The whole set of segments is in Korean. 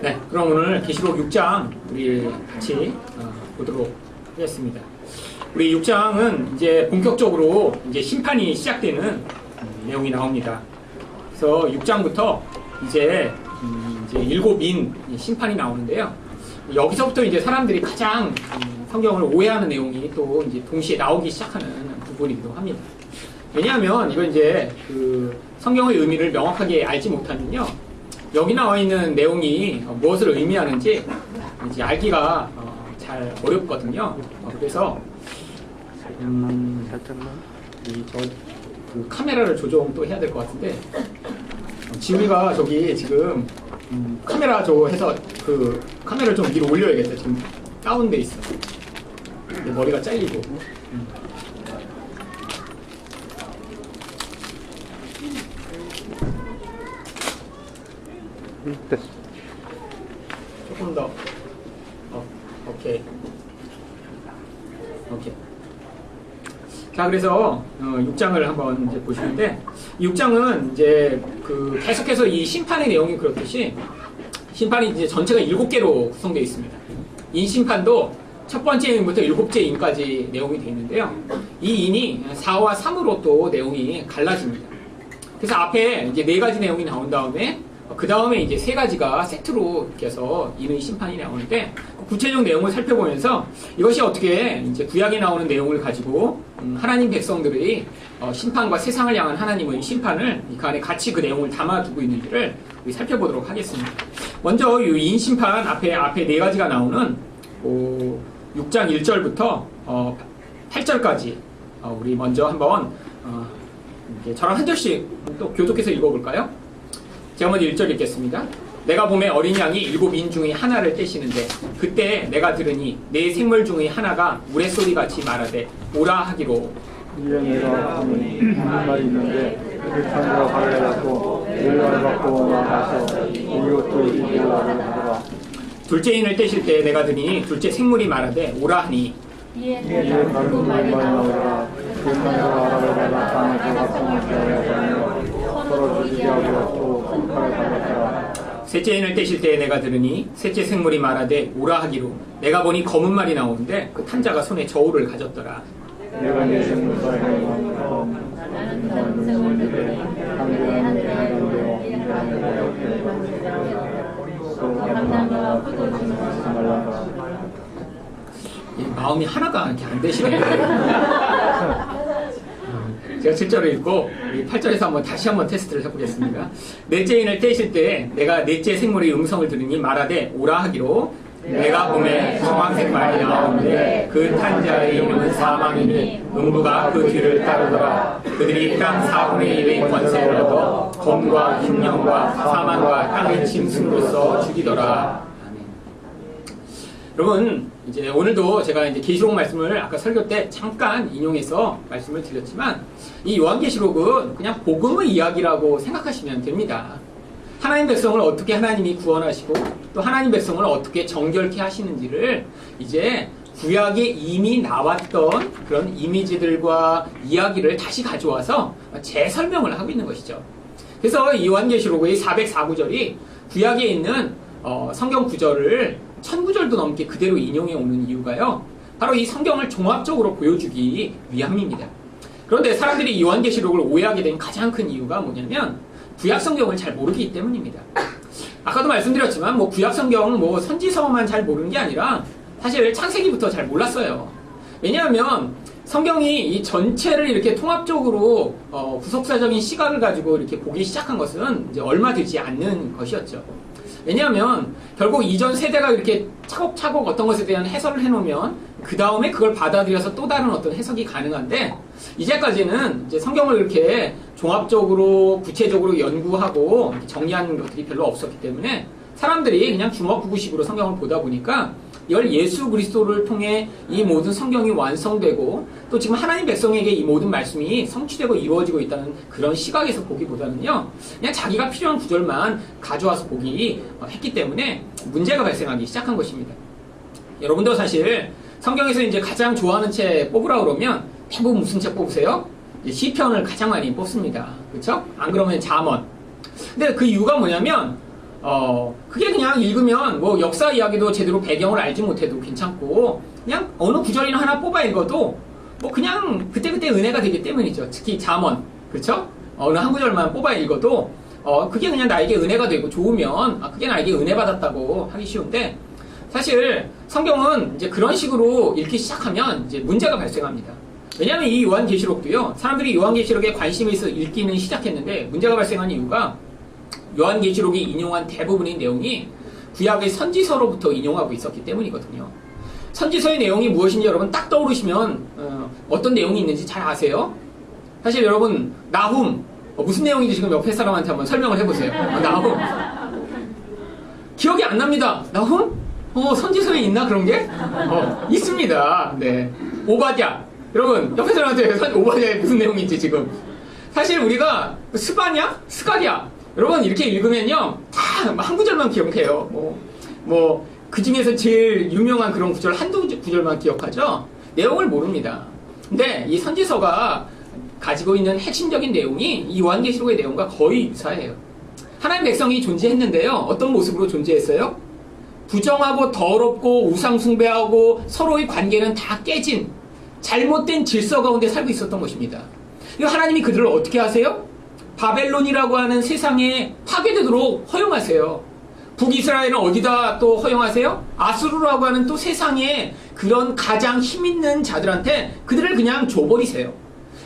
네, 그럼 오늘 계시록 6장 우리 같이 보도록 하겠습니다. 우리 6장은 이제 본격적으로 이제 심판이 시작되는 내용이 나옵니다. 그래서 6장부터 이제 7인 심판이 나오는데요. 여기서부터 이제 사람들이 가장 성경을 오해하는 내용이 또 이제 동시에 나오기 시작하는 부분이기도 합니다. 왜냐하면 이건 이제 그 성경의 의미를 명확하게 알지 못하면요, 여기 나와 있는 내용이 무엇을 의미하는지 이제 알기가 잘 어렵거든요. 그래서 살짝만 그 카메라를 조정 또 해야 될 것 같은데, 지우이가 저기 지금 카메라 저거 해서 그 카메라를 좀 위로 올려야겠다. 지금 다운돼 있어. 내 머리가 잘리고. 됐어. 조금 더. 오케이. 자, 그래서 6장을 한번 이제 보시는데, 6장은 이제 그 계속해서 이 심판의 내용이 그렇듯이 심판이 이제 전체가 7개로 구성되어 있습니다. 인 심판도 첫 번째 인부터 7째 인까지 내용이 되어 있는데요. 이 인이 4와 3으로 또 내용이 갈라집니다. 그래서 앞에 이제 4가지 내용이 나온 다음에 그 다음에 이제 3가지가 세트로 이렇게 해서 인의 심판이 나오는데, 구체적 내용을 살펴보면서 이것이 어떻게 이제 구약에 나오는 내용을 가지고 하나님 백성들의 심판과 세상을 향한 하나님의 심판을 그 안에 같이 그 내용을 담아두고 있는지를 우리 살펴보도록 하겠습니다. 먼저 이 인심판 앞에 4가지가 나오는 6장 1절부터 8절까지 우리 먼저 한번 저랑 한 절씩 또 교독해서 읽어볼까요? 제가 먼저 1절 읽겠습니다. 내가 봄에 어린 양이 7인 중의 하나를 떼시는데, 그때 내가 들으니 네 생물 중의 하나가 우레소리같이 말하되 오라 하기로. 이에 내가 한 말이 있는데 그 산으로 가려고 연락을 받고 나가서 이것도 이기라고 하더라. 둘째 인을 떼실 때 내가 들으니 둘째 생물이 말하되 오라 하니. 이에 다른 말이 나오더라. 그 산으로 알아를 받아 땅에 들어갔음을 기하여 서로 죽이게 하고 또 손칼을 받았더라. 셋째 인을 떼실 때 내가 들으니 셋째 생물이 말하되 오라 하기로. 내가 보니 검은 말이 나오는데 그 탄자가 손에 저울을 가졌더라. 내가 내 생물 사이에 나는 다른 생을 들에 한대한 마음이 하나가 이렇게 안 되시네요. 제가 7절을 읽고 8절에서 한번 다시 한번 테스트를 해보겠습니다. 넷째 인을 떼실 때 내가 넷째 생물의 음성을 들으니 말하되 오라 하기로. 내가 봄에 청황색 말이 나오는데 그 탄자의 이름은 사망이니 음부가 그 뒤를 따르더라. 그들이 땅 4분의 1의 권세를 얻어 검과 흉령과 사망과 땅의 짐승으로서 죽이더라. 여러분, 이제 오늘도 제가 이제 계시록 말씀을 아까 설교 때 잠깐 인용해서 말씀을 드렸지만, 이 요한계시록은 그냥 복음의 이야기라고 생각하시면 됩니다. 하나님 백성을 어떻게 하나님이 구원하시고 또 하나님 백성을 어떻게 정결케 하시는지를 이제 구약에 이미 나왔던 그런 이미지들과 이야기를 다시 가져와서 재설명을 하고 있는 것이죠. 그래서 이 요한계시록의 404구절이 구약에 있는 성경 구절을 1000구절도 넘게 그대로 인용해 오는 이유가요, 바로 이 성경을 종합적으로 보여주기 위함입니다. 그런데 사람들이 이 요한계시록을 오해하게 된 가장 큰 이유가 뭐냐면 구약 성경을 잘 모르기 때문입니다. 아까도 말씀드렸지만 구약 성경 선지서만 잘 모르는 게 아니라 사실 창세기부터 잘 몰랐어요. 왜냐하면 성경이 이 전체를 이렇게 통합적으로 구속사적인 시각을 가지고 이렇게 보기 시작한 것은 이제 얼마 되지 않는 것이었죠. 왜냐하면 결국 이전 세대가 이렇게 차곡차곡 어떤 것에 대한 해설을 해놓으면 그 다음에 그걸 받아들여서 또 다른 어떤 해석이 가능한데, 이제까지는 이제 성경을 이렇게 종합적으로 구체적으로 연구하고 정리하는 것들이 별로 없었기 때문에 사람들이 그냥 주먹구구식으로 성경을 보다 보니까 이걸 예수 그리스도를 통해 이 모든 성경이 완성되고 또 지금 하나님 백성에게 이 모든 말씀이 성취되고 이루어지고 있다는 그런 시각에서 보기보다는요, 그냥 자기가 필요한 구절만 가져와서 보기 했기 때문에 문제가 발생하기 시작한 것입니다. 여러분도 사실 성경에서 이제 가장 좋아하는 책 뽑으라 그러면 대부분 무슨 책 뽑으세요? 시편을 가장 많이 뽑습니다. 그렇죠? 안 그러면 잠언. 근데 그 이유가 뭐냐면 그게 그냥 읽으면 뭐 역사 이야기도 제대로 배경을 알지 못해도 괜찮고 그냥 어느 구절이나 하나 뽑아 읽어도 뭐 그냥 그때그때 은혜가 되기 때문이죠. 특히 잠언, 그렇죠? 어느 한 구절만 뽑아 읽어도 그게 그냥 나에게 은혜가 되고 좋으면 그게 나에게 은혜 받았다고 하기 쉬운데 사실 성경은 이제 그런 식으로 읽기 시작하면 이제 문제가 발생합니다. 왜냐하면 이 요한계시록도요, 사람들이 요한계시록에 관심이 있어 읽기는 시작했는데 문제가 발생한 이유가 요한계시록이 인용한 대부분의 내용이 구약의 선지서로부터 인용하고 있었기 때문이거든요. 선지서의 내용이 무엇인지 여러분 딱 떠오르시면 어떤 내용이 있는지 잘 아세요? 사실 여러분 나훔 무슨 내용인지 지금 옆에 사람한테 한번 설명을 해보세요. 나훔 기억이 안 납니다. 나훔? 선지서에 있나 그런 게? 있습니다. 네. 오바댜 여러분 옆에 사람한테 오바댜에 무슨 내용인지 지금 사실 우리가 스바냐? 스가랴 여러분 이렇게 읽으면요 다 한 구절만 기억해요. 그 중에서 제일 유명한 그런 구절 한두 구절만 기억하죠. 내용을 모릅니다. 근데 이 선지서가 가지고 있는 핵심적인 내용이 이 요한계시록의 내용과 거의 유사해요. 하나님의 백성이 존재했는데요. 어떤 모습으로 존재했어요? 부정하고 더럽고 우상 숭배하고 서로의 관계는 다 깨진 잘못된 질서 가운데 살고 있었던 것입니다. 하나님이 그들을 어떻게 하세요? 바벨론이라고 하는 세상에 파괴되도록 허용하세요. 북이스라엘은 어디다 또 허용하세요? 아수르라고 하는 또 세상에 그런 가장 힘있는 자들한테 그들을 그냥 줘버리세요.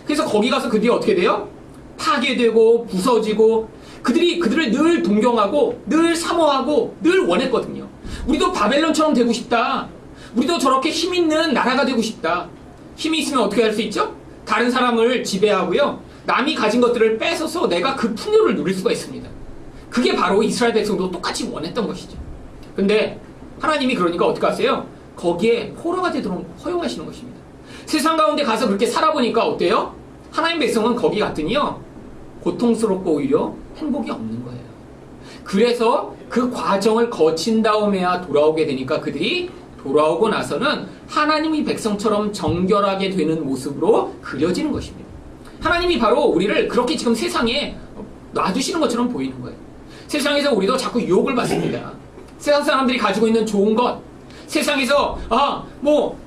그래서 거기 가서 그들이 어떻게 돼요? 파괴되고 부서지고 그들을 늘 동경하고 늘 사모하고 늘 원했거든요. 우리도 바벨론처럼 되고 싶다. 우리도 저렇게 힘있는 나라가 되고 싶다. 힘이 있으면 어떻게 할 수 있죠? 다른 사람을 지배하고요. 남이 가진 것들을 뺏어서 내가 그 풍요를 누릴 수가 있습니다. 그게 바로 이스라엘 백성도 똑같이 원했던 것이죠. 근데 하나님이 그러니까 어떻게 하세요? 거기에 포로가 되도록 허용하시는 것입니다. 세상 가운데 가서 그렇게 살아보니까 어때요? 하나님 백성은 거기 갔더니요 고통스럽고 오히려 행복이 없는 거예요. 그래서 그 과정을 거친 다음에야 돌아오게 되니까 그들이 돌아오고 나서는 하나님의 백성처럼 정결하게 되는 모습으로 그려지는 것입니다. 하나님이 바로 우리를 그렇게 지금 세상에 놔두시는 것처럼 보이는 거예요. 세상에서 우리도 자꾸 유혹을 받습니다. 세상 사람들이 가지고 있는 좋은 것, 세상에서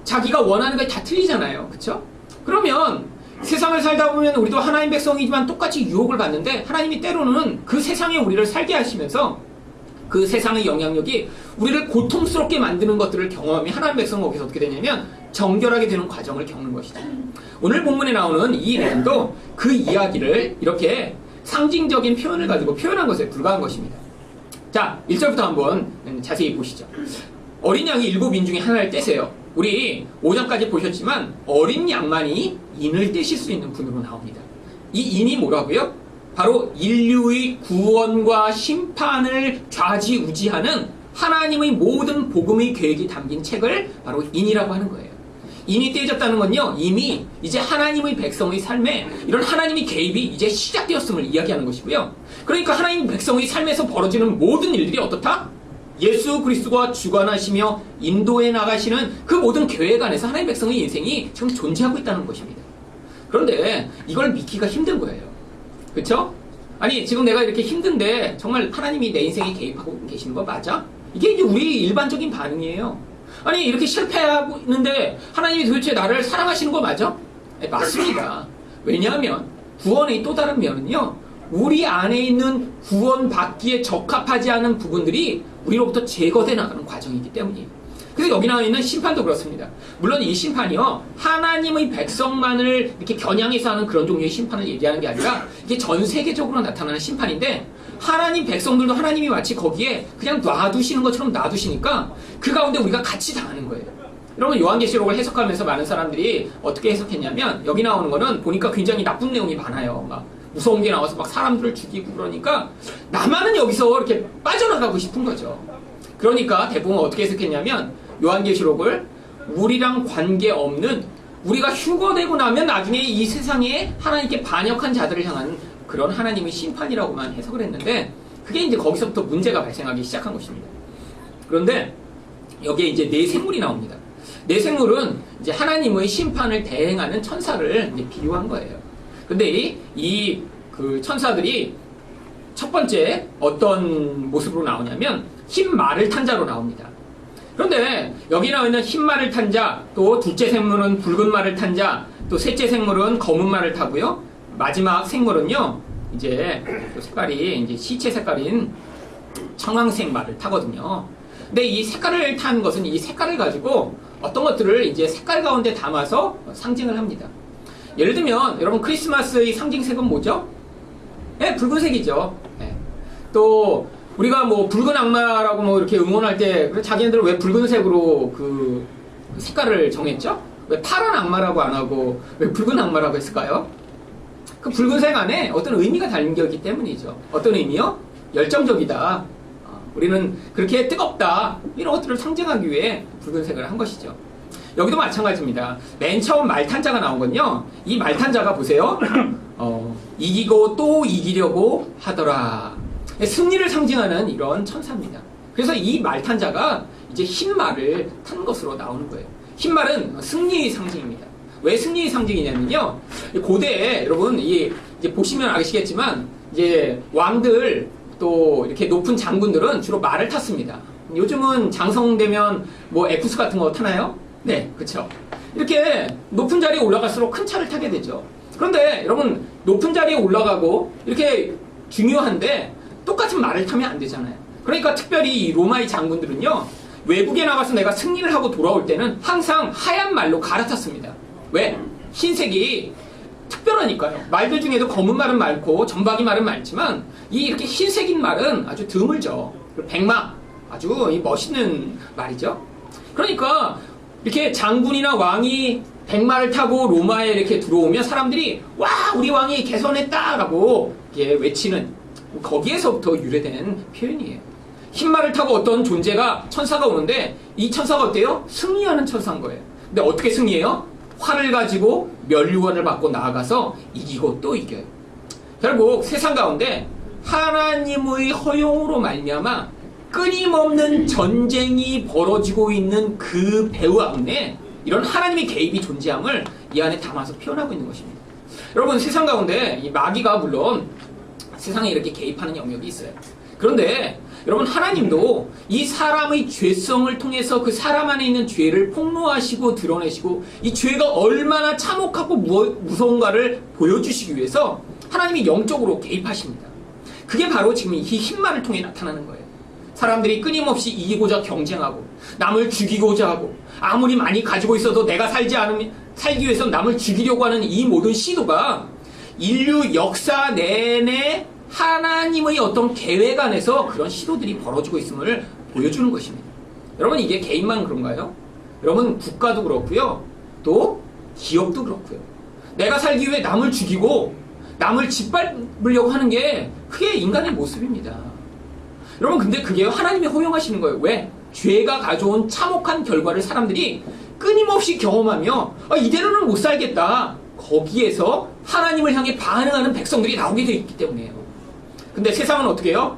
자기가 원하는 게 다 틀리잖아요. 그렇죠? 그러면 세상을 살다 보면 우리도 하나님 백성이지만 똑같이 유혹을 받는데 하나님이 때로는 그 세상에 우리를 살게 하시면서 그 세상의 영향력이 우리를 고통스럽게 만드는 것들을 경험하면 하나님 백성은 거기서 어떻게 되냐면 정결하게 되는 과정을 겪는 것이죠. 오늘 본문에 나오는 이 내용도 그 이야기를 이렇게 상징적인 표현을 가지고 표현한 것에 불과한 것입니다. 자, 1절부터 한번 자세히 보시죠. 어린 양이 7인 중에 하나를 떼세요. 우리 5장까지 보셨지만 어린 양만이 인을 떼실 수 있는 분으로 나옵니다. 이 인이 뭐라고요? 바로 인류의 구원과 심판을 좌지우지하는 하나님의 모든 복음의 계획이 담긴 책을 바로 인이라고 하는 거예요. 인이 떼어졌다는 건요, 이미 이제 하나님의 백성의 삶에 이런 하나님의 개입이 이제 시작되었음을 이야기하는 것이고요. 그러니까 하나님 백성의 삶에서 벌어지는 모든 일들이 어떻다? 예수 그리스도가 주관하시며 인도해 나가시는 그 모든 계획 안에서 하나님 백성의 인생이 지금 존재하고 있다는 것입니다. 그런데 이걸 믿기가 힘든 거예요. 그렇죠? 아니 지금 내가 이렇게 힘든데 정말 하나님이 내 인생에 개입하고 계시는 거 맞아? 이게 이제 우리 일반적인 반응이에요. 아니 이렇게 실패하고 있는데 하나님이 도대체 나를 사랑하시는 거 맞아? 네, 맞습니다. 왜냐하면 구원의 또 다른 면은요, 우리 안에 있는 구원받기에 적합하지 않은 부분들이 우리로부터 제거돼 나가는 과정이기 때문이에요. 그래서 여기 나와 있는 심판도 그렇습니다. 물론 이 심판이요, 하나님의 백성만을 이렇게 겨냥해서 하는 그런 종류의 심판을 얘기하는 게 아니라 이게 전 세계적으로 나타나는 심판인데, 하나님 백성들도 하나님이 마치 거기에 그냥 놔두시는 것처럼 놔두시니까 그 가운데 우리가 같이 당하는 거예요. 여러분 요한계시록을 해석하면서 많은 사람들이 어떻게 해석했냐면, 여기 나오는 거는 보니까 굉장히 나쁜 내용이 많아요. 막 무서운 게 나와서 막 사람들을 죽이고 그러니까 나만은 여기서 이렇게 빠져나가고 싶은 거죠. 그러니까 대부분 어떻게 해석했냐면, 요한계시록을 우리랑 관계없는, 우리가 휴거되고 나면 나중에 이 세상에 하나님께 반역한 자들을 향한 그런 하나님의 심판이라고만 해석을 했는데, 그게 이제 거기서부터 문제가 발생하기 시작한 것입니다. 그런데 여기에 이제 네 생물이 나옵니다. 네 생물은 이제 하나님의 심판을 대행하는 천사를 이제 비유한 거예요. 근데 이 그 천사들이 첫 번째 어떤 모습으로 나오냐면 흰 말을 탄 자로 나옵니다. 그런데 여기 나와 있는 흰 말을 탄 자, 또 둘째 생물은 붉은 말을 탄 자, 또 셋째 생물은 검은 말을 타고요. 마지막 생물은요, 이제 색깔이 이제 시체 색깔인 청황색 말을 타거든요. 근데 이 색깔을 탄 것은 이 색깔을 가지고 어떤 것들을 이제 색깔 가운데 담아서 상징을 합니다. 예를 들면 여러분 크리스마스의 상징색은 뭐죠? 네, 붉은색이죠. 네. 또 우리가 뭐 붉은 악마라고 뭐 이렇게 응원할 때 자기네들은 왜 붉은색으로 그 색깔을 정했죠? 왜 파란 악마라고 안 하고 왜 붉은 악마라고 했을까요? 그 붉은색 안에 어떤 의미가 담긴 게 있기 때문이죠. 어떤 의미요? 열정적이다. 우리는 그렇게 뜨겁다. 이런 것들을 상징하기 위해 붉은색을 한 것이죠. 여기도 마찬가지입니다. 맨 처음 말탄자가 나오거든요. 이 말탄자가 보세요. 이기고 또 이기려고 하더라. 승리를 상징하는 이런 천사입니다. 그래서 이 말탄자가 이제 흰 말을 탄 것으로 나오는 거예요. 흰 말은 승리의 상징입니다. 왜 승리의 상징이냐면요. 고대에 여러분 이제 보시면 아시겠지만 이제 왕들 또 이렇게 높은 장군들은 주로 말을 탔습니다. 요즘은 장성되면 뭐 F 같은 거 타나요? 네, 그렇죠. 이렇게 높은 자리에 올라갈수록 큰 차를 타게 되죠. 그런데 여러분 높은 자리에 올라가고 이렇게 중요한데 똑같은 말을 타면 안 되잖아요. 그러니까 특별히 이 로마의 장군들은요, 외국에 나가서 내가 승리를 하고 돌아올 때는 항상 하얀 말로 갈아탔습니다. 왜? 흰색이 특별하니까요. 말들 중에도 검은 말은 많고 점박이 말은 많지만 이렇게 흰색인 말은 아주 드물죠. 백마, 아주 멋있는 말이죠. 그러니까 이렇게 장군이나 왕이 백마를 타고 로마에 이렇게 들어오면 사람들이 와, 우리 왕이 개선했다라고 외치는, 거기에서부터 유래된 표현이에요. 흰 말을 타고 어떤 존재가, 천사가 오는데 이 천사가 어때요? 승리하는 천사인 거예요. 근데 어떻게 승리해요? 활을 가지고 면류관을 받고 나아가서 이기고 또 이겨요. 결국 세상 가운데 하나님의 허용으로 말미암아 끊임없는 전쟁이 벌어지고 있는 그 배후 안에 이런 하나님의 개입이 존재함을 이 안에 담아서 표현하고 있는 것입니다. 여러분, 세상 가운데 이 마귀가 물론 세상에 이렇게 개입하는 영역이 있어요. 그런데 여러분, 하나님도 이 사람의 죄성을 통해서 그 사람 안에 있는 죄를 폭로하시고 드러내시고 이 죄가 얼마나 참혹하고 무서운가를 보여주시기 위해서 하나님이 영적으로 개입하십니다. 그게 바로 지금 이 흰말을 통해 나타나는 거예요. 사람들이 끊임없이 이기고자 경쟁하고 남을 죽이고자 하고 아무리 많이 가지고 있어도 내가 살기 위해서 남을 죽이려고 하는 이 모든 시도가 인류 역사 내내 하나님의 어떤 계획 안에서 그런 시도들이 벌어지고 있음을 보여주는 것입니다. 여러분, 이게 개인만 그런가요? 여러분, 국가도 그렇고요. 또 기업도 그렇고요. 내가 살기 위해 남을 죽이고 남을 짓밟으려고 하는 게 그게 인간의 모습입니다. 여러분, 근데 그게 하나님이 허용하시는 거예요. 왜? 죄가 가져온 참혹한 결과를 사람들이 끊임없이 경험하며 이대로는 못 살겠다. 거기에서 하나님을 향해 반응하는 백성들이 나오게 되어 있기 때문이에요. 근데 세상은 어떻게 해요?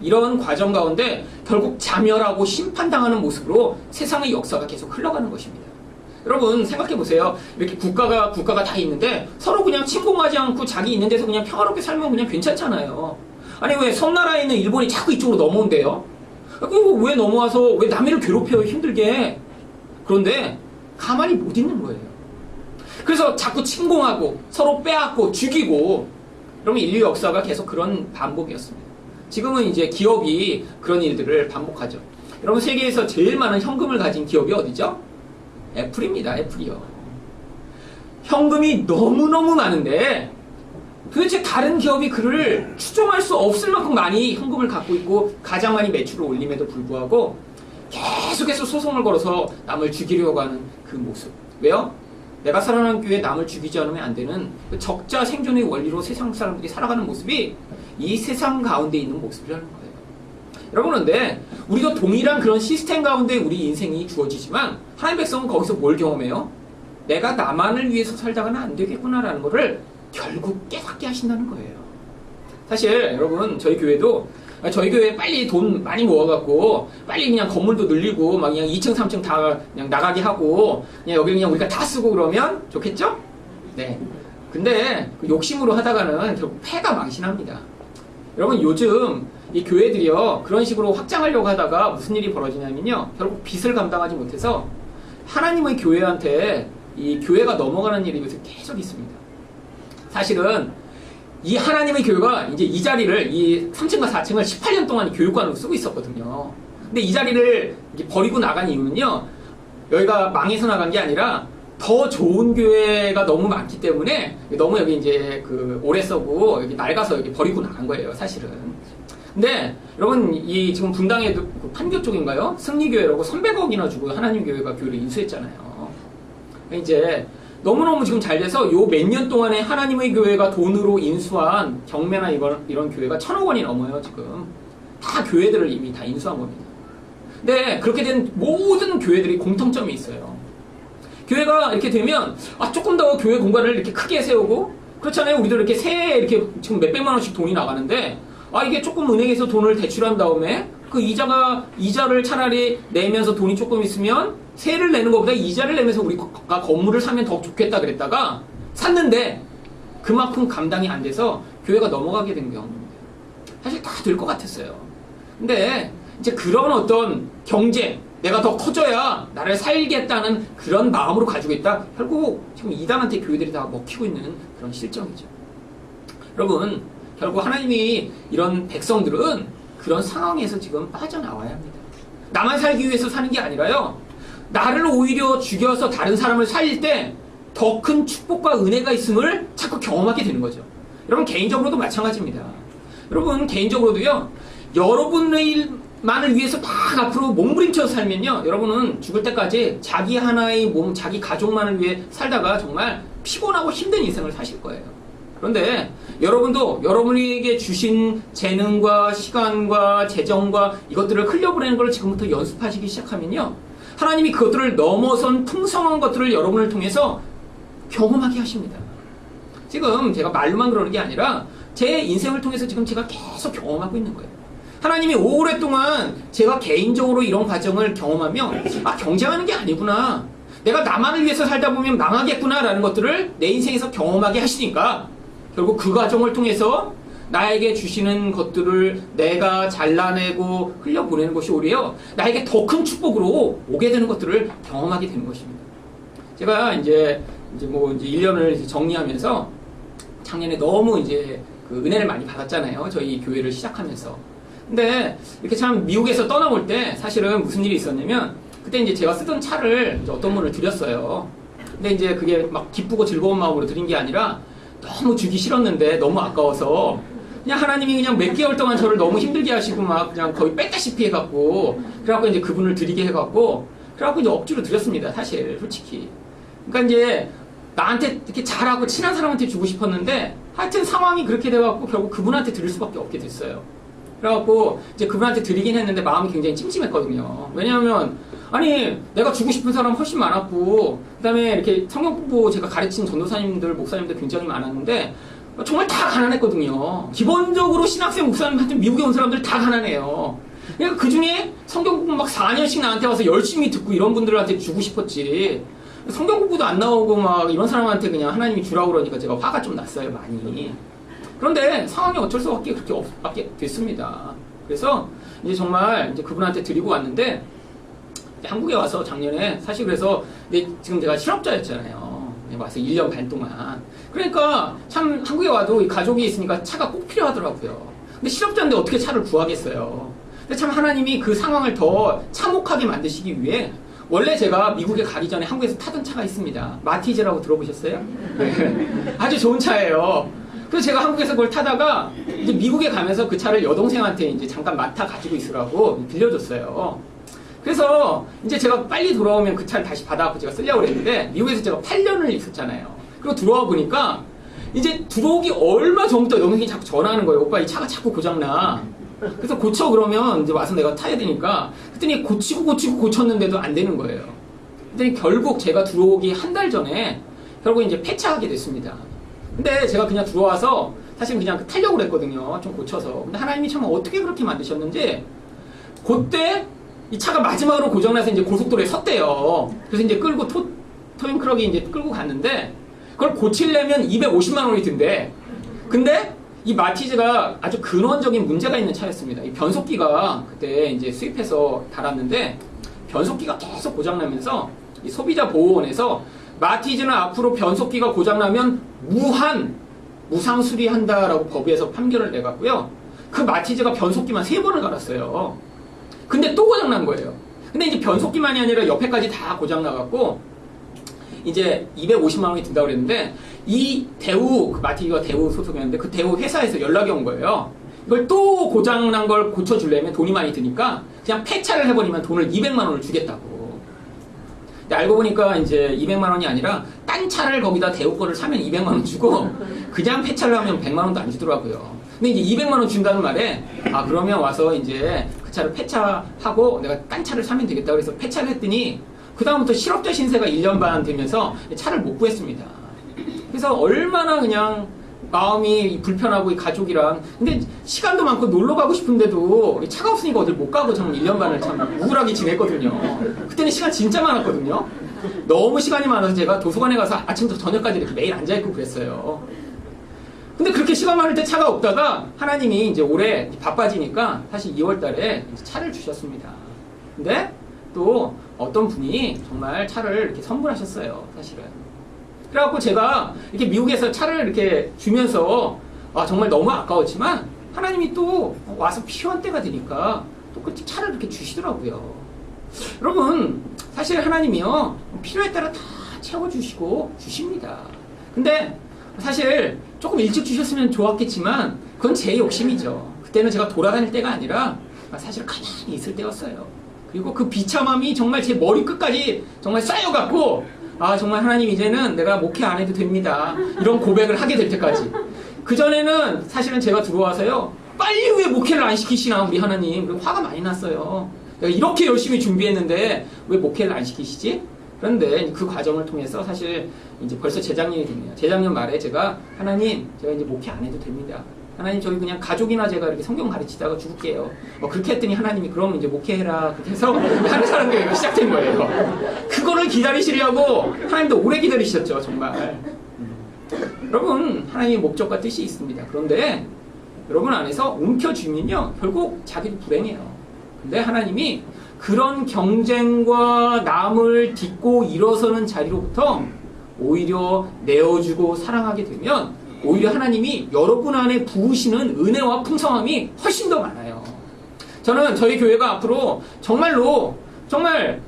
이런 과정 가운데 결국 자멸하고 심판당하는 모습으로 세상의 역사가 계속 흘러가는 것입니다. 여러분, 생각해 보세요. 이렇게 국가가 다 있는데 서로 그냥 침공하지 않고 자기 있는 데서 그냥 평화롭게 살면 그냥 괜찮잖아요. 아니, 왜 섬나라에 있는 일본이 자꾸 이쪽으로 넘어온대요? 그리고 왜 넘어와서 왜 남해를 괴롭혀요, 힘들게? 그런데 가만히 못 있는 거예요. 그래서 자꾸 침공하고 서로 빼앗고 죽이고, 그러면 인류 역사가 계속 그런 반복이었습니다. 지금은 이제 기업이 그런 일들을 반복하죠. 여러분, 세계에서 제일 많은 현금을 가진 기업이 어디죠? 애플입니다. 애플이요. 현금이 너무너무 많은데 도대체 다른 기업이 그를 추종할 수 없을 만큼 많이 현금을 갖고 있고 가장 많이 매출을 올림에도 불구하고 계속해서 소송을 걸어서 남을 죽이려고 하는 그 모습. 왜요? 내가 살아남기 위해 남을 죽이지 않으면 안 되는 그 적자 생존의 원리로 세상 사람들이 살아가는 모습이 이 세상 가운데 있는 모습이라는 거예요. 여러분, 그런데 우리도 동일한 그런 시스템 가운데 우리 인생이 주어지지만 하나님 백성은 거기서 뭘 경험해요? 내가 나만을 위해서 살다가는 안 되겠구나라는 거를 결국 깨닫게 하신다는 거예요. 사실 여러분, 저희 교회에 빨리 돈 많이 모아갖고 빨리 그냥 건물도 늘리고 막 그냥 2층 3층 다 그냥 나가게 하고 그냥 여기를 그냥 우리가 다 쓰고 그러면 좋겠죠? 네. 근데 그 욕심으로 하다가는 결국 폐가 망신합니다. 여러분 요즘 이 교회들이요 그런 식으로 확장하려고 하다가 무슨 일이 벌어지냐면요 결국 빚을 감당하지 못해서 하나님의 교회한테 이 교회가 넘어가는 일이 요새 계속 있습니다. 사실은 이 하나님의 교회가 이제 이 자리를 이 3층과 4층을 18년 동안 교육관으로 쓰고 있었거든요. 근데 이 자리를 버리고 나간 이유는요 여기가 망해서 나간 게 아니라 더 좋은 교회가 너무 많기 때문에 너무 여기 이제 그 오래 써고 여기 낡아서 여기 버리고 나간 거예요, 사실은. 근데 여러분 이 지금 분당에도 그 판교 쪽인가요? 승리교회라고 300억이나 주고 하나님 교회가 교회를 인수했잖아요. 이제 너무너무 지금 잘 돼서 요 몇 년 동안에 하나님의 교회가 돈으로 인수한 경매나 이런 교회가 1,000억 원이 넘어요, 지금. 다 교회들을 이미 다 인수한 겁니다. 근데 그렇게 된 모든 교회들이 공통점이 있어요. 교회가 이렇게 되면 조금 더 교회 공간을 이렇게 크게 세우고 그렇잖아요. 우리도 이렇게 새해 이렇게 지금 몇백만 원씩 돈이 나가는데 이게 조금 은행에서 돈을 대출한 다음에 그 이자를 차라리 내면서 돈이 조금 있으면 세를 내는 것보다 이자를 내면서 우리가 건물을 사면 더 좋겠다 그랬다가 샀는데 그만큼 감당이 안 돼서 교회가 넘어가게 된 경우입니다. 사실 다 될 것 같았어요. 근데 이제 그런 어떤 경쟁, 내가 더 커져야 나를 살겠다는 그런 마음으로 가지고 있다. 결국 지금 이단한테 교회들이 다 먹히고 있는 그런 실정이죠. 여러분, 결국 하나님이 이런 백성들은 그런 상황에서 지금 빠져나와야 합니다. 나만 살기 위해서 사는 게 아니라요. 나를 오히려 죽여서 다른 사람을 살릴 때 더 큰 축복과 은혜가 있음을 자꾸 경험하게 되는 거죠. 여러분 개인적으로도 마찬가지입니다. 여러분 개인적으로도요. 여러분만을 위해서 막 앞으로 몸부림쳐서 살면요. 여러분은 죽을 때까지 자기 하나의 몸, 자기 가족만을 위해 살다가 정말 피곤하고 힘든 인생을 사실 거예요. 그런데 여러분도 여러분에게 주신 재능과 시간과 재정과 이것들을 흘려보내는 걸 지금부터 연습하시기 시작하면요. 하나님이 그것들을 넘어선 풍성한 것들을 여러분을 통해서 경험하게 하십니다. 지금 제가 말로만 그러는 게 아니라 제 인생을 통해서 지금 제가 계속 경험하고 있는 거예요. 하나님이 오랫동안 제가 개인적으로 이런 과정을 경험하며 경쟁하는 게 아니구나. 내가 나만을 위해서 살다 보면 망하겠구나 라는 것들을 내 인생에서 경험하게 하시니까 결국 그 과정을 통해서 나에게 주시는 것들을 내가 잘라내고 흘려보내는 것이 오히려 나에게 더 큰 축복으로 오게 되는 것들을 경험하게 되는 것입니다. 제가 이제 1년을 정리하면서 작년에 너무 이제 그 은혜를 많이 받았잖아요. 저희 교회를 시작하면서. 근데 이렇게 참 미국에서 떠나올 때 사실은 무슨 일이 있었냐면 그때 이제 제가 쓰던 차를 이제 어떤 분을 드렸어요. 근데 이제 그게 막 기쁘고 즐거운 마음으로 드린 게 아니라 너무 주기 싫었는데 너무 아까워서 그냥 하나님이 그냥 몇 개월 동안 저를 너무 힘들게 하시고 막 그냥 거의 뺐다시피 해갖고 그래갖고 이제 그분을 드리게 해갖고 그래갖고 이제 억지로 드렸습니다. 사실 솔직히. 그러니까 이제 나한테 이렇게 잘하고 친한 사람한테 주고 싶었는데 하여튼 상황이 그렇게 돼갖고 결국 그분한테 드릴 수밖에 없게 됐어요. 그래갖고 이제 그분한테 드리긴 했는데 마음이 굉장히 찜찜했거든요. 왜냐하면 내가 주고 싶은 사람 훨씬 많았고 그다음에 이렇게 성경 공부 제가 가르친 전도사님들 목사님들 굉장히 많았는데 정말 다 가난했거든요. 기본적으로 신학생 목사님한테 미국에 온 사람들 다 가난해요. 그러니까 그 중에 성경 공부 막 4년씩 나한테 와서 열심히 듣고 이런 분들한테 주고 싶었지. 성경 공부도 안 나오고 막 이런 사람한테 그냥 하나님이 주라고 그러니까 제가 화가 좀 났어요, 많이. 그런데 상황이 어쩔 수 없게 그렇게 없게 됐습니다. 그래서 이제 정말 이제 그분한테 드리고 왔는데 한국에 와서 작년에 사실 그래서 지금 제가 실업자였잖아요. 와서 1년 반 동안. 그러니까 참 한국에 와도 이 가족이 있으니까 차가 꼭 필요하더라고요. 근데 실업자인데 어떻게 차를 구하겠어요. 근데 참 하나님이 그 상황을 더 참혹하게 만드시기 위해 원래 제가 미국에 가기 전에 한국에서 타던 차가 있습니다. 마티즈라고 들어보셨어요? 네. 아주 좋은 차예요. 그래서 제가 한국에서 그걸 타다가 이제 미국에 가면서 그 차를 여동생한테 이제 잠깐 맡아 가지고 있으라고 빌려줬어요. 그래서 이제 제가 빨리 돌아오면 그 차를 다시 받아갖고 제가 쓰려고 그랬는데 미국에서 제가 8년을 있었잖아요. 그리고 들어와 보니까 이제 들어오기 얼마 전부터 여동생이 자꾸 전화하는 거예요. 오빠 이 차가 자꾸 고장나. 그래서 고쳐 그러면 이제 와서 내가 타야 되니까 그랬더니 고치고 고쳤는데도 안 되는 거예요. 그랬더니 결국 제가 들어오기 한 달 전에 결국 이제 폐차하게 됐습니다. 근데 제가 그냥 들어와서 사실 그냥 타려고 그랬거든요. 좀 고쳐서. 근데 하나님이 참 어떻게 그렇게 만드셨는지 그때 이 차가 마지막으로 고장나서 이제 고속도로에 섰대요. 그래서 이제 끌고 토잉크럭이 이제 끌고 갔는데 그걸 고치려면 250만 원이 든대. 근데 이 마티즈가 아주 근원적인 문제가 있는 차였습니다. 이 변속기가 그때 이제 수입해서 달았는데 변속기가 계속 고장나면서 이 소비자 보호원에서 마티즈는 앞으로 변속기가 고장나면 무상 수리한다라고 법에서 판결을 내갔고요. 그 마티즈가 변속기만 3번을 갈았어요. 근데 또 고장난 거예요. 근데 이제 변속기만이 아니라 옆에까지 다 고장나갖고 이제 250만 원이 든다고 그랬는데 이 대우, 그 마티즈가 대우 소속이었는데 그 대우 회사에서 연락이 온 거예요. 이걸 또 고장난 걸 고쳐주려면 돈이 많이 드니까 그냥 폐차를 해버리면 돈을 200만 원을 주겠다고. 근데 알고 보니까 이제 200만 원이 아니라 딴 차를 거기다 대우 거를 사면 200만 원 주고 그냥 폐차를 하면 100만 원도 안 주더라고요. 근데 이제 200만 원 준다는 말에 그러면 와서 이제 그 차를 폐차하고 내가 딴 차를 사면 되겠다 그래서 폐차를 했더니 그 다음부터 실업자 신세가 1년 반 되면서 차를 못 구했습니다. 그래서 얼마나 그냥 마음이 불편하고 이 가족이랑 근데 시간도 많고 놀러 가고 싶은데도 차가 없으니까 어딜 못 가고 참 1년 반을 참 우울하게 지냈거든요. 그때는 시간 진짜 많았거든요. 너무 시간이 많아서 제가 도서관에 가서 아침부터 저녁까지 이렇게 매일 앉아있고 그랬어요. 근데 그렇게 시간 많을 때 차가 없다가 하나님이 이제 올해 바빠지니까 사실 2월 달에 차를 주셨습니다. 근데 또 어떤 분이 정말 차를 이렇게 선물하셨어요, 사실은. 그래갖고 제가 이렇게 미국에서 차를 이렇게 주면서 정말 너무 아까웠지만 하나님이 또 와서 필요한 때가 되니까 또 그 차를 이렇게 주시더라고요. 여러분, 사실 하나님이요, 필요에 따라 다 채워주시고 주십니다. 근데 사실 조금 일찍 주셨으면 좋았겠지만 그건 제 욕심이죠. 그때는 제가 돌아다닐 때가 아니라 사실 가만히 있을 때였어요. 그리고 그 비참함이 정말 제 머리끝까지 정말 쌓여갖고 정말 하나님 이제는 내가 목회 안 해도 됩니다. 이런 고백을 하게 될 때까지. 그전에는 사실은 제가 들어와서요. 빨리 왜 목회를 안 시키시나 우리 하나님. 그리고 화가 많이 났어요. 내가 이렇게 열심히 준비했는데 왜 목회를 안 시키시지? 그런데 그 과정을 통해서 사실 이제 벌써 재작년이 됐네요. 재작년 말에 제가 하나님 제가 이제 목회 안 해도 됩니다. 하나님 저희 그냥 가족이나 제가 이렇게 성경 가르치다가 죽을게요. 그렇게 했더니 하나님이 그럼 이제 목회해라. 그래서 하는 사람들이 시작된 거예요. 그거를 기다리시려고 하나님도 오래 기다리셨죠. 정말. 여러분 하나님의 목적과 뜻이 있습니다. 그런데 여러분 안에서 움켜쥐면요 결국 자기도 불행해요. 근데 하나님이 그런 경쟁과 남을 딛고 일어서는 자리로부터 오히려 내어주고 사랑하게 되면 오히려 하나님이 여러분 안에 부으시는 은혜와 풍성함이 훨씬 더 많아요. 저는 저희 교회가 앞으로 정말로 정말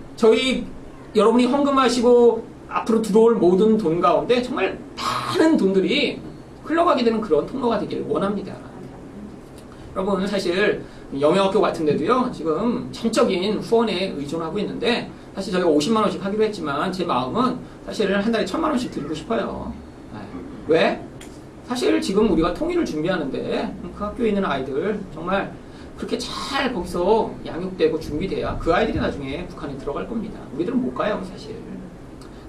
여러분이 헌금하시고 앞으로 들어올 모든 돈 가운데 정말 많은 돈들이 흘러가게 되는 그런 통로가 되기를 원합니다. 여러분 사실 영영학교 같은 데도요 지금 전적인 후원에 의존하고 있는데 사실 저희가 50만 원씩 하기로 했지만 제 마음은 사실은 한 달에 1000만 원씩 드리고 싶어요. 왜? 사실 지금 우리가 통일을 준비하는데 그 학교에 있는 아이들 정말 그렇게 잘 거기서 양육되고 준비돼야 그 아이들이 나중에 북한에 들어갈 겁니다. 우리들은 못 가요 사실.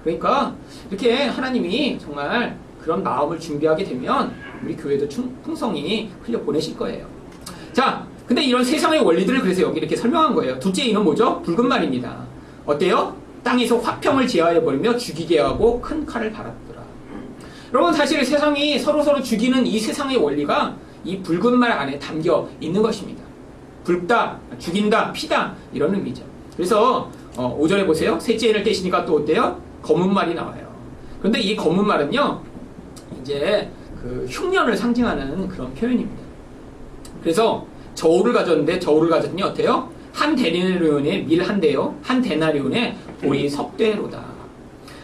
그러니까 이렇게 하나님이 정말 그런 마음을 준비하게 되면 우리 교회도 풍성히 흘려보내실 거예요. 자, 근데 이런 세상의 원리들을 그래서 여기 이렇게 설명한 거예요. 둘째 이는 뭐죠? 붉은 말입니다. 어때요? 땅에서 화평을 제하여버리며 죽이게 하고 큰 칼을 갈았더라. 여러분 사실 세상이 서로서로 죽이는 이 세상의 원리가 이 붉은 말 안에 담겨 있는 것입니다. 붉다, 죽인다, 피다 이런 의미죠. 그래서 5절에 보세요. 셋째 인을 떼시니까 또 어때요? 검은 말이 나와요. 그런데 이 검은 말은요 이제 그 흉년을 상징하는 그런 표현입니다. 그래서 저울을 가졌는데 저울을 가졌더니 어때요? 한 데나리온에 밀 한 대요. 한 데나리온에 보리 석대로다.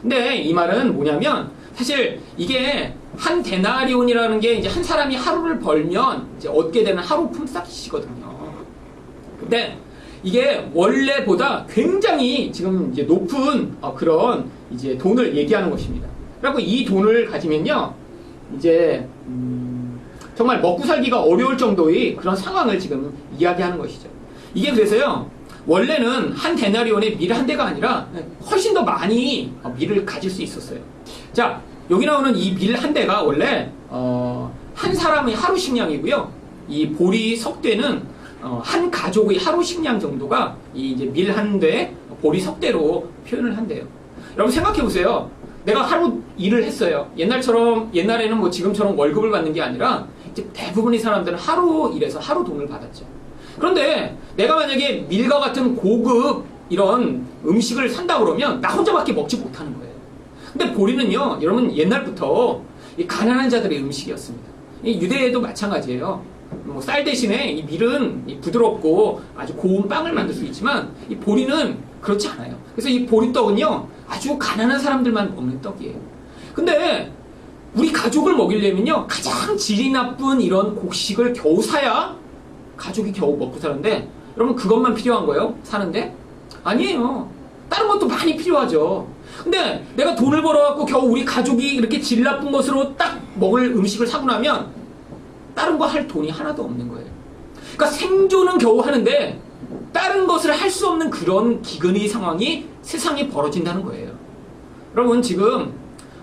근데 이 말은 뭐냐면 사실 이게 한 데나리온이라는 게 이제 한 사람이 하루를 벌면 이제 얻게 되는 하루 품삯이거든요. 근데 이게 원래보다 굉장히 지금 이제 높은 그런 이제 돈을 얘기하는 것입니다. 그래갖고 이 돈을 가지면요 이제 정말 먹고 살기가 어려울 정도의 그런 상황을 지금 이야기하는 것이죠. 이게 그래서요 원래는 한 데나리온에 밀 한 대가 아니라 훨씬 더 많이 밀을 가질 수 있었어요. 자, 여기 나오는 이 밀 한 대가 원래 한 사람의 하루 식량이고요. 이 보리 석대는 한 가족의 하루 식량 정도가 이 이제 밀 한 대, 보리 석대로 표현을 한대요. 여러분 생각해 보세요. 내가 하루 일을 했어요. 옛날에는 뭐 지금처럼 월급을 받는 게 아니라 즉 대부분의 사람들은 하루 일해서 하루 돈을 받았죠. 그런데 내가 만약에 밀과 같은 고급 이런 음식을 산다 그러면 나 혼자밖에 먹지 못하는 거예요. 근데 보리는요, 여러분 옛날부터 이 가난한 자들의 음식이었습니다. 이 유대에도 마찬가지예요. 뭐 쌀 대신에 이 밀은 이 부드럽고 아주 고운 빵을 만들 수 있지만 이 보리는 그렇지 않아요. 그래서 이 보리떡은요, 아주 가난한 사람들만 먹는 떡이에요. 근데 우리 가족을 먹이려면요, 가장 질이 나쁜 이런 곡식을 겨우 사야 가족이 겨우 먹고 사는데, 여러분 그것만 필요한 거예요? 사는데? 아니에요. 다른 것도 많이 필요하죠. 근데 내가 돈을 벌어갖고 겨우 우리 가족이 이렇게 질 나쁜 것으로 딱 먹을 음식을 사고 나면 다른 거 할 돈이 하나도 없는 거예요. 그러니까 생존은 겨우 하는데 다른 것을 할 수 없는 그런 기근의 상황이 세상에 벌어진다는 거예요. 여러분 지금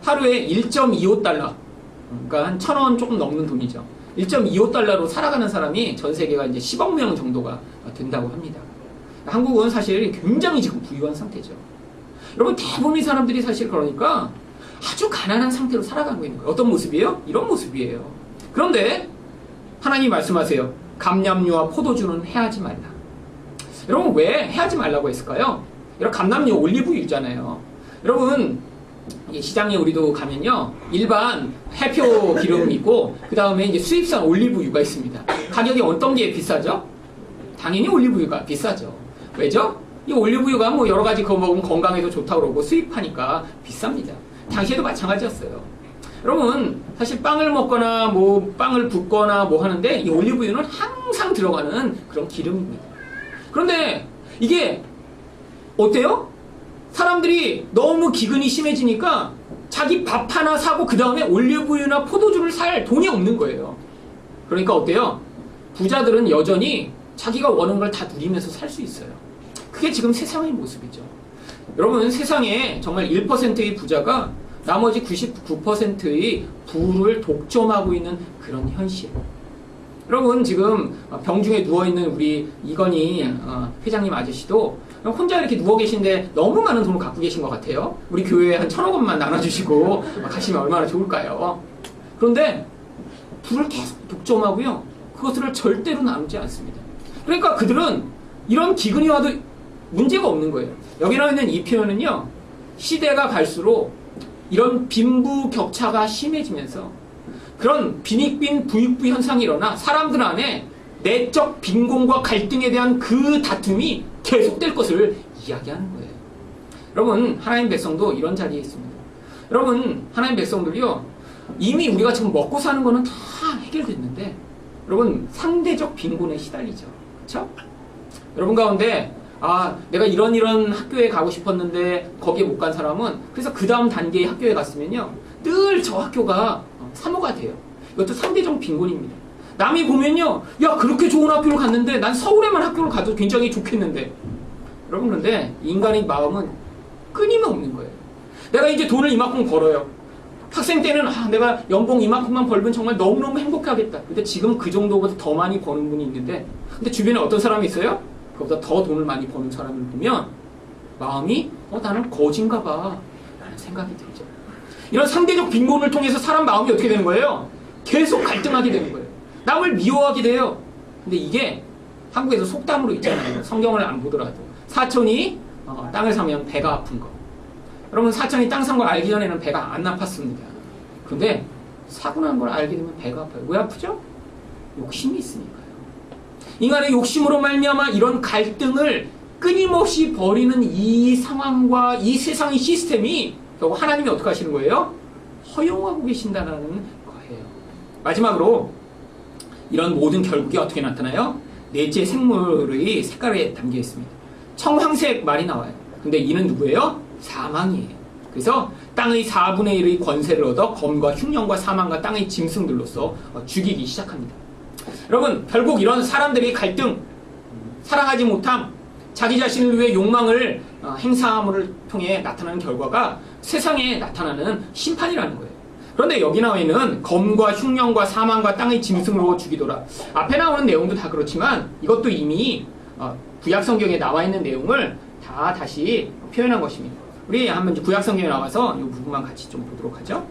하루에 1.25달러, 그러니까 한 1,000원 조금 넘는 돈이죠. 1.25달러로 살아가는 사람이 전 세계가 이제 10억 명 정도가 된다고 합니다. 한국은 사실 굉장히 지금 부유한 상태죠. 여러분 대부분의 사람들이 사실 그러니까 아주 가난한 상태로 살아가고 있는 거예요. 어떤 모습이에요? 이런 모습이에요. 그런데 하나님이 말씀하세요. 감람류와 포도주는 해하지 말라. 여러분 왜 해하지 말라고 했을까요? 여러분 감람류 올리브유잖아요. 여러분 시장에 우리도 가면요, 일반 해표 기름이 있고 그 다음에 이제 수입산 올리브유가 있습니다. 가격이 어떤 게 비싸죠? 당연히 올리브유가 비싸죠. 왜죠? 이 올리브유가 뭐 여러 가지 그거 먹으면 건강에도 좋다고 그러고 수입하니까 비쌉니다. 당시에도 마찬가지였어요. 여러분 사실 빵을 먹거나 뭐 빵을 붓거나 뭐 하는데 이 올리브유는 항상 들어가는 그런 기름입니다. 그런데 이게 어때요? 사람들이 너무 기근이 심해지니까 자기 밥 하나 사고 그 다음에 올리브유나 포도주를 살 돈이 없는 거예요. 그러니까 어때요? 부자들은 여전히 자기가 원하는 걸 다 누리면서 살 수 있어요. 그게 지금 세상의 모습이죠. 여러분 세상에 정말 1%의 부자가 나머지 99%의 부를 독점하고 있는 그런 현실. 여러분 지금 병중에 누워있는 우리 이건희 회장님 아저씨도 혼자 이렇게 누워 계신데 너무 많은 돈을 갖고 계신 것 같아요. 우리 교회에 한 1,000억 원만 나눠주시고 가시면 얼마나 좋을까요? 그런데 부를 계속 독점하고요, 그것을 절대로 나누지 않습니다. 그러니까 그들은 이런 기근이 와도 문제가 없는 거예요. 여기 나와 있는 이 표현은요, 시대가 갈수록 이런 빈부격차가 심해지면서 그런 빈익빈 부익부 현상이 일어나 사람들 안에 내적 빈곤과 갈등에 대한 그 다툼이 계속될 것을 이야기하는 거예요. 여러분 하나님 백성도 이런 자리에 있습니다. 여러분 하나님 백성들이요, 이미 우리가 지금 먹고 사는 거는 다 해결됐는데 여러분 상대적 빈곤에 시달리죠. 그렇죠? 여러분 가운데 내가 이런 학교에 가고 싶었는데 거기에 못 간 사람은 그래서 그 다음 단계의 학교에 갔으면요, 늘 저 학교가 사모가 돼요. 이것도 상대적 빈곤입니다. 남이 보면요, 야 그렇게 좋은 학교를 갔는데 난 서울에만 학교를 가도 굉장히 좋겠는데. 여러분 그런데 인간의 마음은 끊임없는 거예요. 내가 이제 돈을 이만큼 벌어요. 학생 때는 내가 연봉 이만큼만 벌면 정말 너무너무 행복하겠다. 근데 지금 그 정도보다 더 많이 버는 분이 있는데, 근데 주변에 어떤 사람이 있어요? 그보다 더 돈을 많이 버는 사람을 보면 마음이 나는 거진가 봐 라는 생각이 들죠. 이런 상대적 빈곤을 통해서 사람 마음이 어떻게 되는 거예요? 계속 갈등하게 되는 거예요. 남을 미워하게 돼요. 근데 이게 한국에서 속담으로 있잖아요. 성경을 안 보더라도 사촌이 땅을 사면 배가 아픈 거. 여러분 사촌이 땅 산 걸 알기 전에는 배가 안 아팠습니다. 그런데 사고 난 걸 알게 되면 배가 아파요. 왜 아프죠? 욕심이 있으니까요. 인간의 욕심으로 말미암아 이런 갈등을 끊임없이 벌이는 이 상황과 이 세상의 시스템이 결국 하나님이 어떻게 하시는 거예요? 허용하고 계신다는 거예요. 마지막으로 이런 모든 결국이 어떻게 나타나요? 넷째 생물의 색깔에 담겨 있습니다. 청황색 말이 나와요. 근데 이는 누구예요? 사망이에요. 그래서 땅의 4분의 1의 권세를 얻어 검과 흉년과 사망과 땅의 짐승들로서 죽이기 시작합니다. 여러분 결국 이런 사람들의 갈등, 사랑하지 못함, 자기 자신을 위해 욕망을 행사함을 통해 나타나는 결과가 세상에 나타나는 심판이라는 거예요. 그런데 여기 나와 있는 검과 흉년과 사망과 땅의 짐승으로 죽이더라. 앞에 나오는 내용도 다 그렇지만 이것도 이미 구약 성경에 나와 있는 내용을 다 다시 표현한 것입니다. 우리 한번 구약 성경에 나와서 이 부분만 같이 좀 보도록 하죠.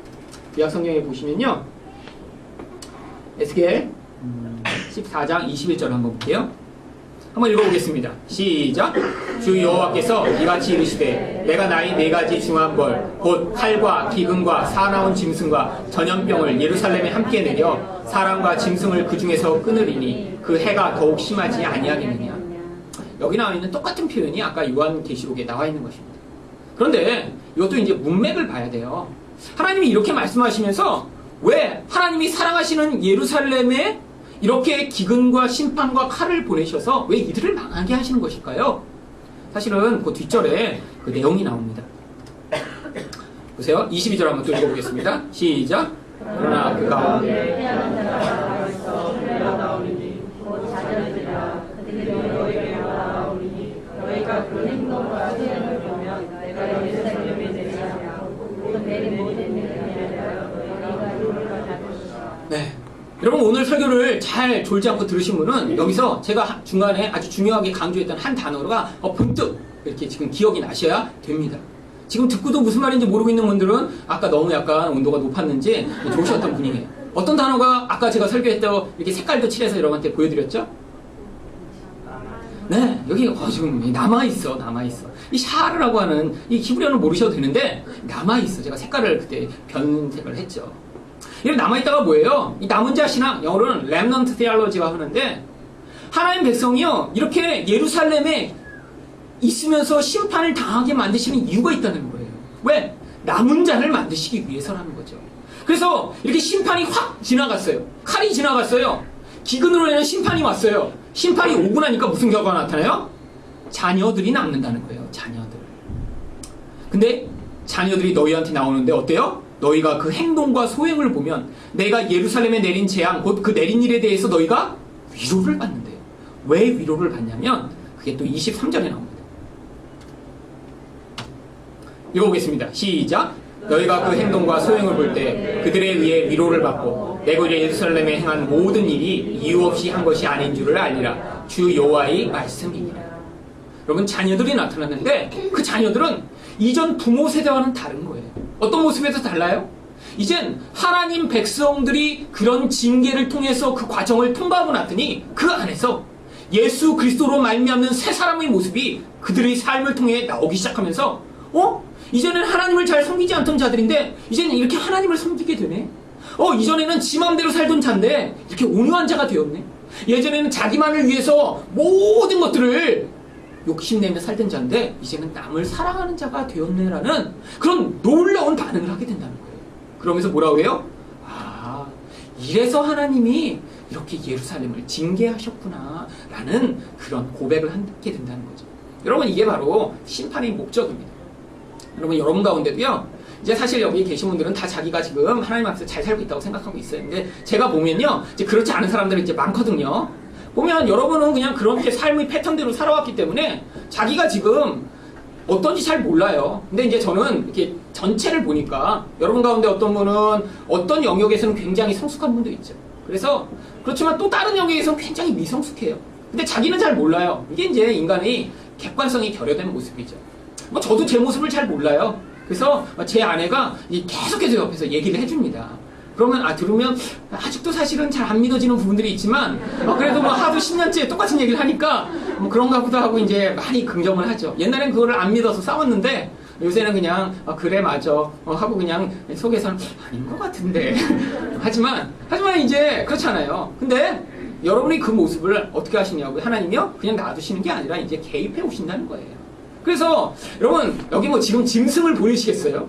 구약 성경에 보시면요, 에스겔 14장 21절 한번 볼게요. 한번 읽어보겠습니다. 시작. 주 여호와께서 이같이 이르시되 내가 나의 네 가지 중한 벌 곧 칼과 기근과 사나운 짐승과 전염병을 예루살렘에 함께 내려 사람과 짐승을 그 중에서 끊으리니 그 해가 더욱 심하지 아니하겠느냐. 여기 나와 있는 똑같은 표현이 아까 요한계시록에 나와 있는 것입니다. 그런데 이것도 이제 문맥을 봐야 돼요. 하나님이 이렇게 말씀하시면서 왜 하나님이 사랑하시는 예루살렘에 이렇게 기근과 심판과 칼을 보내셔서 왜 이들을 망하게 하시는 것일까요? 사실은 그 뒷절에 그 내용이 나옵니다. 보세요. 22절 한번 또 읽어보겠습니다. 시작. 그러나 그 가운데 피하는 자가 있어 나오리니 곧 자녀들이라 그들이 너희에게 나오리니 너희가 그 행동과 수행을 보면 내가 예루살렘에 내리지 않고 내린 모든 일에 내가 너희가 이룰 것이다. 네. 여러분 오늘 설교를 잘 졸지 않고 들으신 분은 여기서 제가 중간에 아주 중요하게 강조했던 한 단어가 번뜩 이렇게 지금 기억이 나셔야 됩니다. 지금 듣고도 무슨 말인지 모르고 있는 분들은 아까 너무 약간 온도가 높았는지 좋으셨던 분이에요. 어떤 단어가 아까 제가 설교했던 이렇게 색깔도 칠해서 여러분한테 보여드렸죠? 네, 여기 지금 남아있어. 이 샤르라고 하는 이 히브리어는 모르셔도 되는데 남아있어. 제가 색깔을 그때 변색을 했죠. 이렇게 남아있다가 뭐예요? 이 남은 자 신앙, 영어로는 렘넌트 테올로지가 하는데 하나님 백성이요 이렇게 예루살렘에 있으면서 심판을 당하게 만드시는 이유가 있다는 거예요. 왜? 남은 자를 만드시기 위해서라는 거죠. 그래서 이렇게 심판이 확 지나갔어요. 칼이 지나갔어요. 기근으로 인한 심판이 왔어요. 심판이 오고 나니까 무슨 결과가 나타나요? 자녀들이 남는다는 거예요. 자녀들. 근데 자녀들이 너희한테 나오는데 어때요? 너희가 그 행동과 소행을 보면 내가 예루살렘에 내린 재앙, 곧 그 내린 일에 대해서 너희가 위로를 받는데요. 왜 위로를 받냐면 그게 또 23절에 나옵니다. 읽어보겠습니다. 시작. 너희가 그 행동과 소행을 볼 때 그들에 의해 위로를 받고 내가 예루살렘에 행한 모든 일이 이유 없이 한 것이 아닌 줄을 알리라. 주 여호와의 말씀이니라. 여러분 자녀들이 나타났는데 그 자녀들은 이전 부모 세대와는 다른 거예요. 어떤 모습에서 달라요? 이젠 하나님 백성들이 그런 징계를 통해서 그 과정을 통과하고 났더니 그 안에서 예수 그리스도로 말미암는 새 사람의 모습이 그들의 삶을 통해 나오기 시작하면서 이전에는 하나님을 잘 섬기지 않던 자들인데 이제는 이렇게 하나님을 섬기게 되네. 이전에는 지 맘대로 살던 자인데 이렇게 온유한 자가 되었네. 예전에는 자기만을 위해서 모든 것들을 욕심내며 살던 자인데 이제는 남을 사랑하는 자가 되었네라는 그런 놀라운 반응을 하게 된다는 거예요. 그러면서 뭐라고 해요? 이래서 하나님이 이렇게 예루살렘을 징계하셨구나 라는 그런 고백을 하게 된다는 거죠. 여러분 이게 바로 심판의 목적입니다. 여러분 가운데도요 이제 사실 여기 계신 분들은 다 자기가 지금 하나님 앞에서 잘 살고 있다고 생각하고 있어요. 근데 제가 보면요 이제 그렇지 않은 사람들이 이제 많거든요. 보면 여러분은 그냥 그렇게 삶의 패턴대로 살아왔기 때문에 자기가 지금 어떤지 잘 몰라요. 근데 이제 저는 이렇게 전체를 보니까 여러분 가운데 어떤 분은 어떤 영역에서는 굉장히 성숙한 분도 있죠. 그래서 그렇지만 또 다른 영역에서는 굉장히 미성숙해요. 근데 자기는 잘 몰라요. 이게 이제 인간의 객관성이 결여된 모습이죠. 저도 제 모습을 잘 몰라요. 그래서 제 아내가 계속해서 옆에서 얘기를 해줍니다. 그러면 들으면 아직도 사실은 잘 안 믿어지는 부분들이 있지만 그래도 하도 10년째 똑같은 얘기를 하니까 그런가 보다 하고 이제 많이 긍정을 하죠. 옛날엔 그거를 안 믿어서 싸웠는데 요새는 그냥 그래 맞아 하고 그냥 속에서는 아닌 것 같은데 하지만 이제 그렇잖아요. 근데 여러분이 그 모습을 어떻게 하시냐고요? 하나님이요? 그냥 놔두시는 게 아니라 이제 개입해 오신다는 거예요. 그래서 여러분 여기 지금 짐승을 보이시겠어요?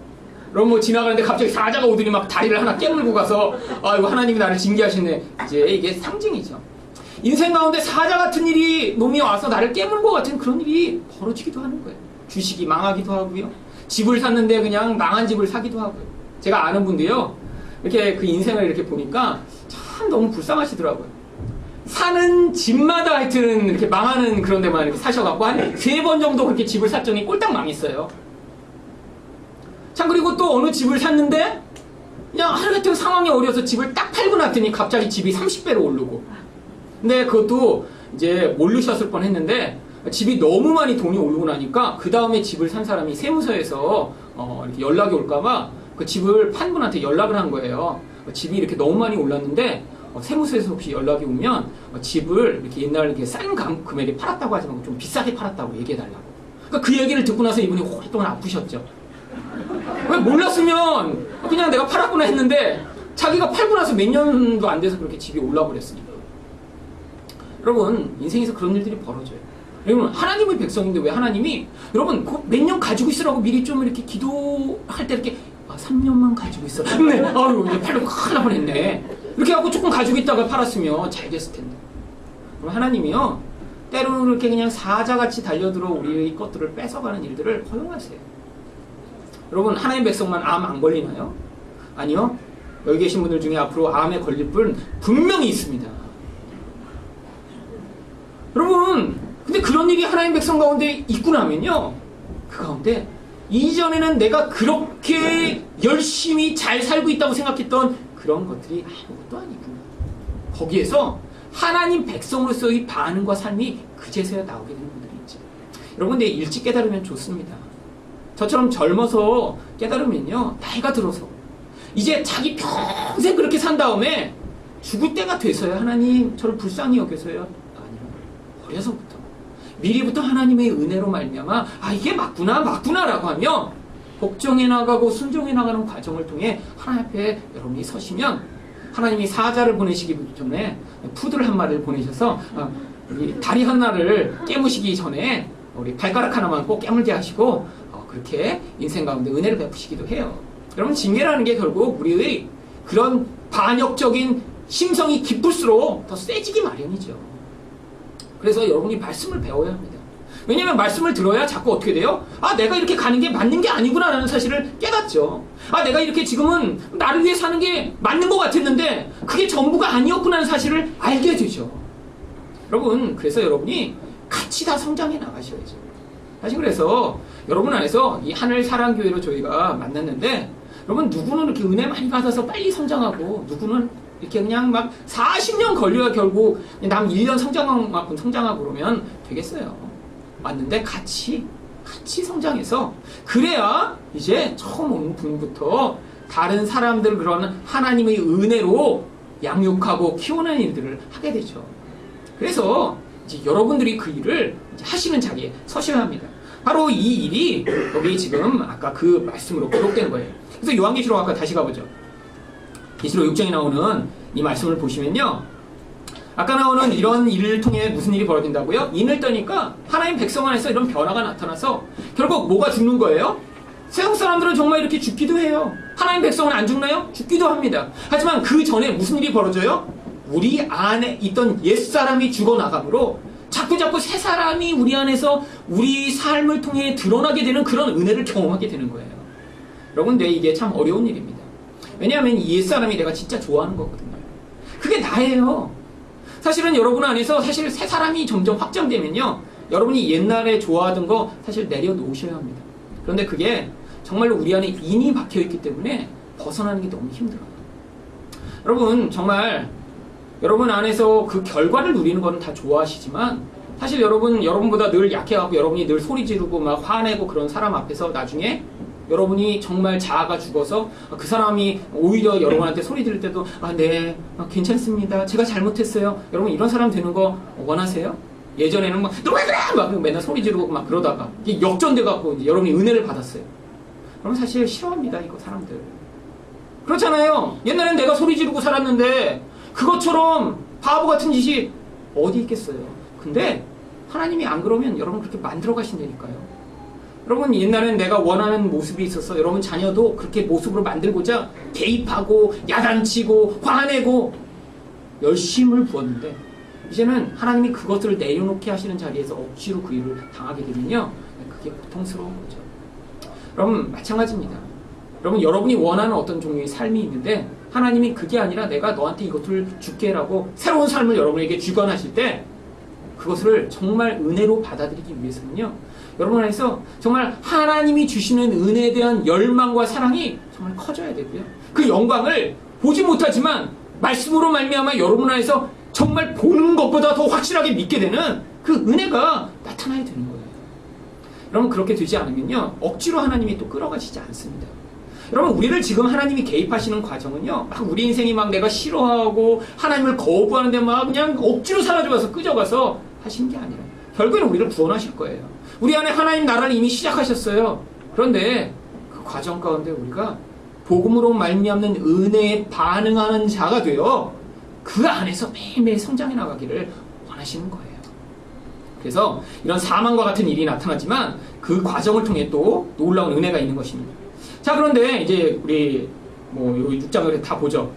여러분 지나가는데 갑자기 사자가 오더니 막 다리를 하나 깨물고 가서 이거 하나님이 나를 징계하시네. 이제 이게 상징이죠. 인생 가운데 사자 같은 놈이 와서 나를 깨물고 같은 그런 일이 벌어지기도 하는 거예요. 주식이 망하기도 하고요. 집을 샀는데 그냥 망한 집을 사기도 하고요. 제가 아는 분도요. 이렇게 그 인생을 이렇게 보니까 참 너무 불쌍하시더라고요. 사는 집마다 하여튼 이렇게 망하는 그런 데만 이렇게 사셔갖고 한 3번 정도 그렇게 집을 샀더니 꼴딱 망했어요. 참 그리고 또 어느 집을 샀는데 그냥 하루 같은 상황이 어려서 집을 딱 팔고 났더니 갑자기 집이 30배로 오르고 근데 그것도 이제 모르셨을 뻔했는데 집이 너무 많이 돈이 오르고 나니까 그 다음에 집을 산 사람이 세무서에서 이렇게 연락이 올까봐 그 집을 판 분한테 연락을 한 거예요. 집이 이렇게 너무 많이 올랐는데 세무서에서 혹시 연락이 오면 집을 이렇게 옛날 이렇게 싼 금액에 팔았다고 하지만 좀 비싸게 팔았다고 얘기해달라고. 그러니까 그 얘기를 듣고 나서 이분이 오랫동안 아프셨죠. 왜 몰랐으면 그냥 내가 팔았구나 했는데 자기가 팔고 나서 몇 년도 안 돼서 그렇게 집이 올라버렸으니까. 여러분 인생에서 그런 일들이 벌어져요. 여러분 하나님의 백성인데 왜 하나님이 여러분 몇 년 가지고 있으라고 미리 좀 이렇게 기도할 때 이렇게 3년만 가지고 있어. 네. 아유 이제 팔려고 큰일 날 뻔했네. 이렇게 하고 조금 가지고 있다가 팔았으면 잘 됐을 텐데. 그럼 하나님이요 때로는 그렇게 그냥 사자같이 달려들어 우리의 것들을 뺏어가는 일들을 허용하세요. 여러분 하나님 백성만 암 안 걸리나요? 아니요. 여기 계신 분들 중에 앞으로 암에 걸릴 분 분명히 있습니다. 여러분 근데 그런 일이 하나님 백성 가운데 있고 나면요 그 가운데 이전에는 내가 그렇게 열심히 잘 살고 있다고 생각했던 그런 것들이 아무것도 아니구나. 거기에서 하나님 백성으로서의 반응과 삶이 그제서야 나오게 되는 분들이 있죠. 여러분 근데 일찍 깨달으면 좋습니다. 저처럼 젊어서 깨달으면요 나이가 들어서 이제 자기 평생 그렇게 산 다음에 죽을 때가 돼서야 하나님 저를 불쌍히 여겨서요 아니요 어려서부터 미리부터 하나님의 은혜로 말미암아 이게 맞구나라고 하며 복종해 나가고 순종해 나가는 과정을 통해 하나님 앞에 여러분이 서시면 하나님이 사자를 보내시기 전에 푸들 한 마리를 보내셔서 우리 다리 하나를 깨무시기 전에 우리 발가락 하나만 꼭 깨물게 하시고 그렇게 인생 가운데 은혜를 베푸시기도 해요. 여러분 징계라는 게 결국 우리의 그런 반역적인 심성이 깊을수록 더 세지기 마련이죠. 그래서 여러분이 말씀을 배워야 합니다. 왜냐하면 말씀을 들어야 자꾸 어떻게 돼요? 내가 이렇게 가는 게 맞는 게 아니구나 라는 사실을 깨닫죠. 내가 이렇게 지금은 나를 위해 사는 게 맞는 것 같았는데 그게 전부가 아니었구나 하는 사실을 알게 되죠. 여러분 그래서 여러분이 같이 다 성장해 나가셔야죠. 사실 그래서 여러분 안에서 이 하늘사랑교회로 저희가 만났는데 여러분 누구는 이렇게 은혜 많이 받아서 빨리 성장하고 누구는 이렇게 그냥 막 40년 걸려야 결국 남 1년 성장한 만큼 성장하고 그러면 되겠어요. 맞는데 같이 성장해서 그래야 이제 처음 온 분부터 다른 사람들 그런 하나님의 은혜로 양육하고 키우는 일들을 하게 되죠. 그래서 이제 여러분들이 그 일을 이제 하시는 자리에 서셔야 합니다. 바로 이 일이 여기 지금 아까 그 말씀으로 기록된 거예요. 그래서 요한계시록 아까 다시 가보죠. 계시록 6장에 나오는 이 말씀을 보시면요. 아까 나오는 이런 일을 통해 무슨 일이 벌어진다고요? 인을 떠니까 하나님 백성 안에서 이런 변화가 나타나서 결국 뭐가 죽는 거예요? 세상 사람들은 정말 이렇게 죽기도 해요. 하나님 백성은 안 죽나요? 죽기도 합니다. 하지만 그 전에 무슨 일이 벌어져요? 우리 안에 있던 옛사람이 죽어나가므로 자꾸 새 사람이 우리 안에서 우리 삶을 통해 드러나게 되는 그런 은혜를 경험하게 되는 거예요. 여러분 근데 이게 참 어려운 일입니다. 왜냐하면 이 옛사람이 내가 진짜 좋아하는 거거든요. 그게 나예요. 사실은 여러분 안에서 사실 새 사람이 점점 확장되면요 여러분이 옛날에 좋아하던 거 사실 내려놓으셔야 합니다. 그런데 그게 정말로 우리 안에 인이 박혀있기 때문에 벗어나는 게 너무 힘들어요. 여러분 정말 여러분 안에서 그 결과를 누리는 거는 다 좋아하시지만 사실 여러분보다 늘 약해갖고 여러분이 늘 소리 지르고 막 화내고 그런 사람 앞에서 나중에 여러분이 정말 자아가 죽어서 그 사람이 오히려 여러분한테 소리 지를 때도 네 괜찮습니다 제가 잘못했어요 여러분 이런 사람 되는 거 원하세요? 예전에는 막 너왜 그래 막 맨날 소리 지르고 막 그러다가 이게 역전돼갖고 이제 여러분이 은혜를 받았어요. 그럼 사실 싫어합니다 이거 사람들. 그렇잖아요. 옛날엔 내가 소리 지르고 살았는데 그것처럼 바보 같은 짓이 어디 있겠어요. 근데 하나님이 안 그러면 여러분 그렇게 만들어 가신다니까요. 여러분 옛날엔 내가 원하는 모습이 있어서 여러분 자녀도 그렇게 모습으로 만들고자 개입하고 야단치고 화내고 열심을 부었는데 이제는 하나님이 그것들을 내려놓게 하시는 자리에서 억지로 그 일을 당하게 되면요 그게 고통스러운 거죠. 여러분 마찬가지입니다. 여러분이 원하는 어떤 종류의 삶이 있는데 하나님이 그게 아니라 내가 너한테 이것을 줄게라고 새로운 삶을 여러분에게 주관하실 때 그것을 정말 은혜로 받아들이기 위해서는요 여러분 안에서 정말 하나님이 주시는 은혜에 대한 열망과 사랑이 정말 커져야 되고요 그 영광을 보지 못하지만 말씀으로 말미암아 여러분 안에서 정말 보는 것보다 더 확실하게 믿게 되는 그 은혜가 나타나야 되는 거예요. 여러분 그렇게 되지 않으면요 억지로 하나님이 또 끌어가시지 않습니다. 여러분, 우리를 지금 하나님이 개입하시는 과정은요, 막 우리 인생이 막 내가 싫어하고 하나님을 거부하는데 막 그냥 억지로 사라져가서 끄져가서 하신 게 아니라 결국에는 우리를 구원하실 거예요. 우리 안에 하나님 나라를 이미 시작하셨어요. 그런데 그 과정 가운데 우리가 복음으로 말미암는 은혜에 반응하는 자가 되어 그 안에서 매일매일 성장해 나가기를 원하시는 거예요. 그래서 이런 사망과 같은 일이 나타나지만 그 과정을 통해 또 놀라운 은혜가 있는 것입니다. 자, 그런데 이제 우리 요 6장을 다 보죠.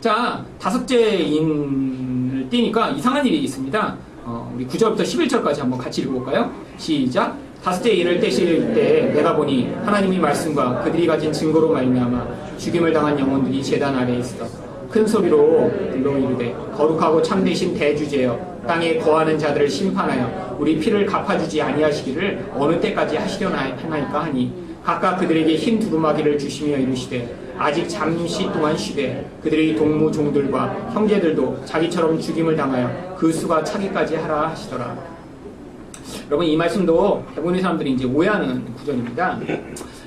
자, 다섯째 인을 띄니까 이상한 일이 있습니다. 우리 9절부터 11절까지 한번 같이 읽어볼까요? 시작. 다섯째 인을 떼실 때 내가 보니 하나님의 말씀과 그들이 가진 증거로 말미암아 죽임을 당한 영혼들이 제단 아래에 있어 큰 소리로 불러 이르되 거룩하고 참되신 대주제여 땅에 거하는 자들을 심판하여 우리 피를 갚아주지 아니하시기를 어느 때까지 하시려나 하나이까 하니 각각 그들에게 흰 두루마기를 주시며 이르시되 아직 잠시 동안 쉬되 그들의 동무 종들과 형제들도 자기처럼 죽임을 당하여 그 수가 차기까지 하라 하시더라. 여러분, 이 말씀도 대부분의 사람들이 이제 오해하는 구절입니다.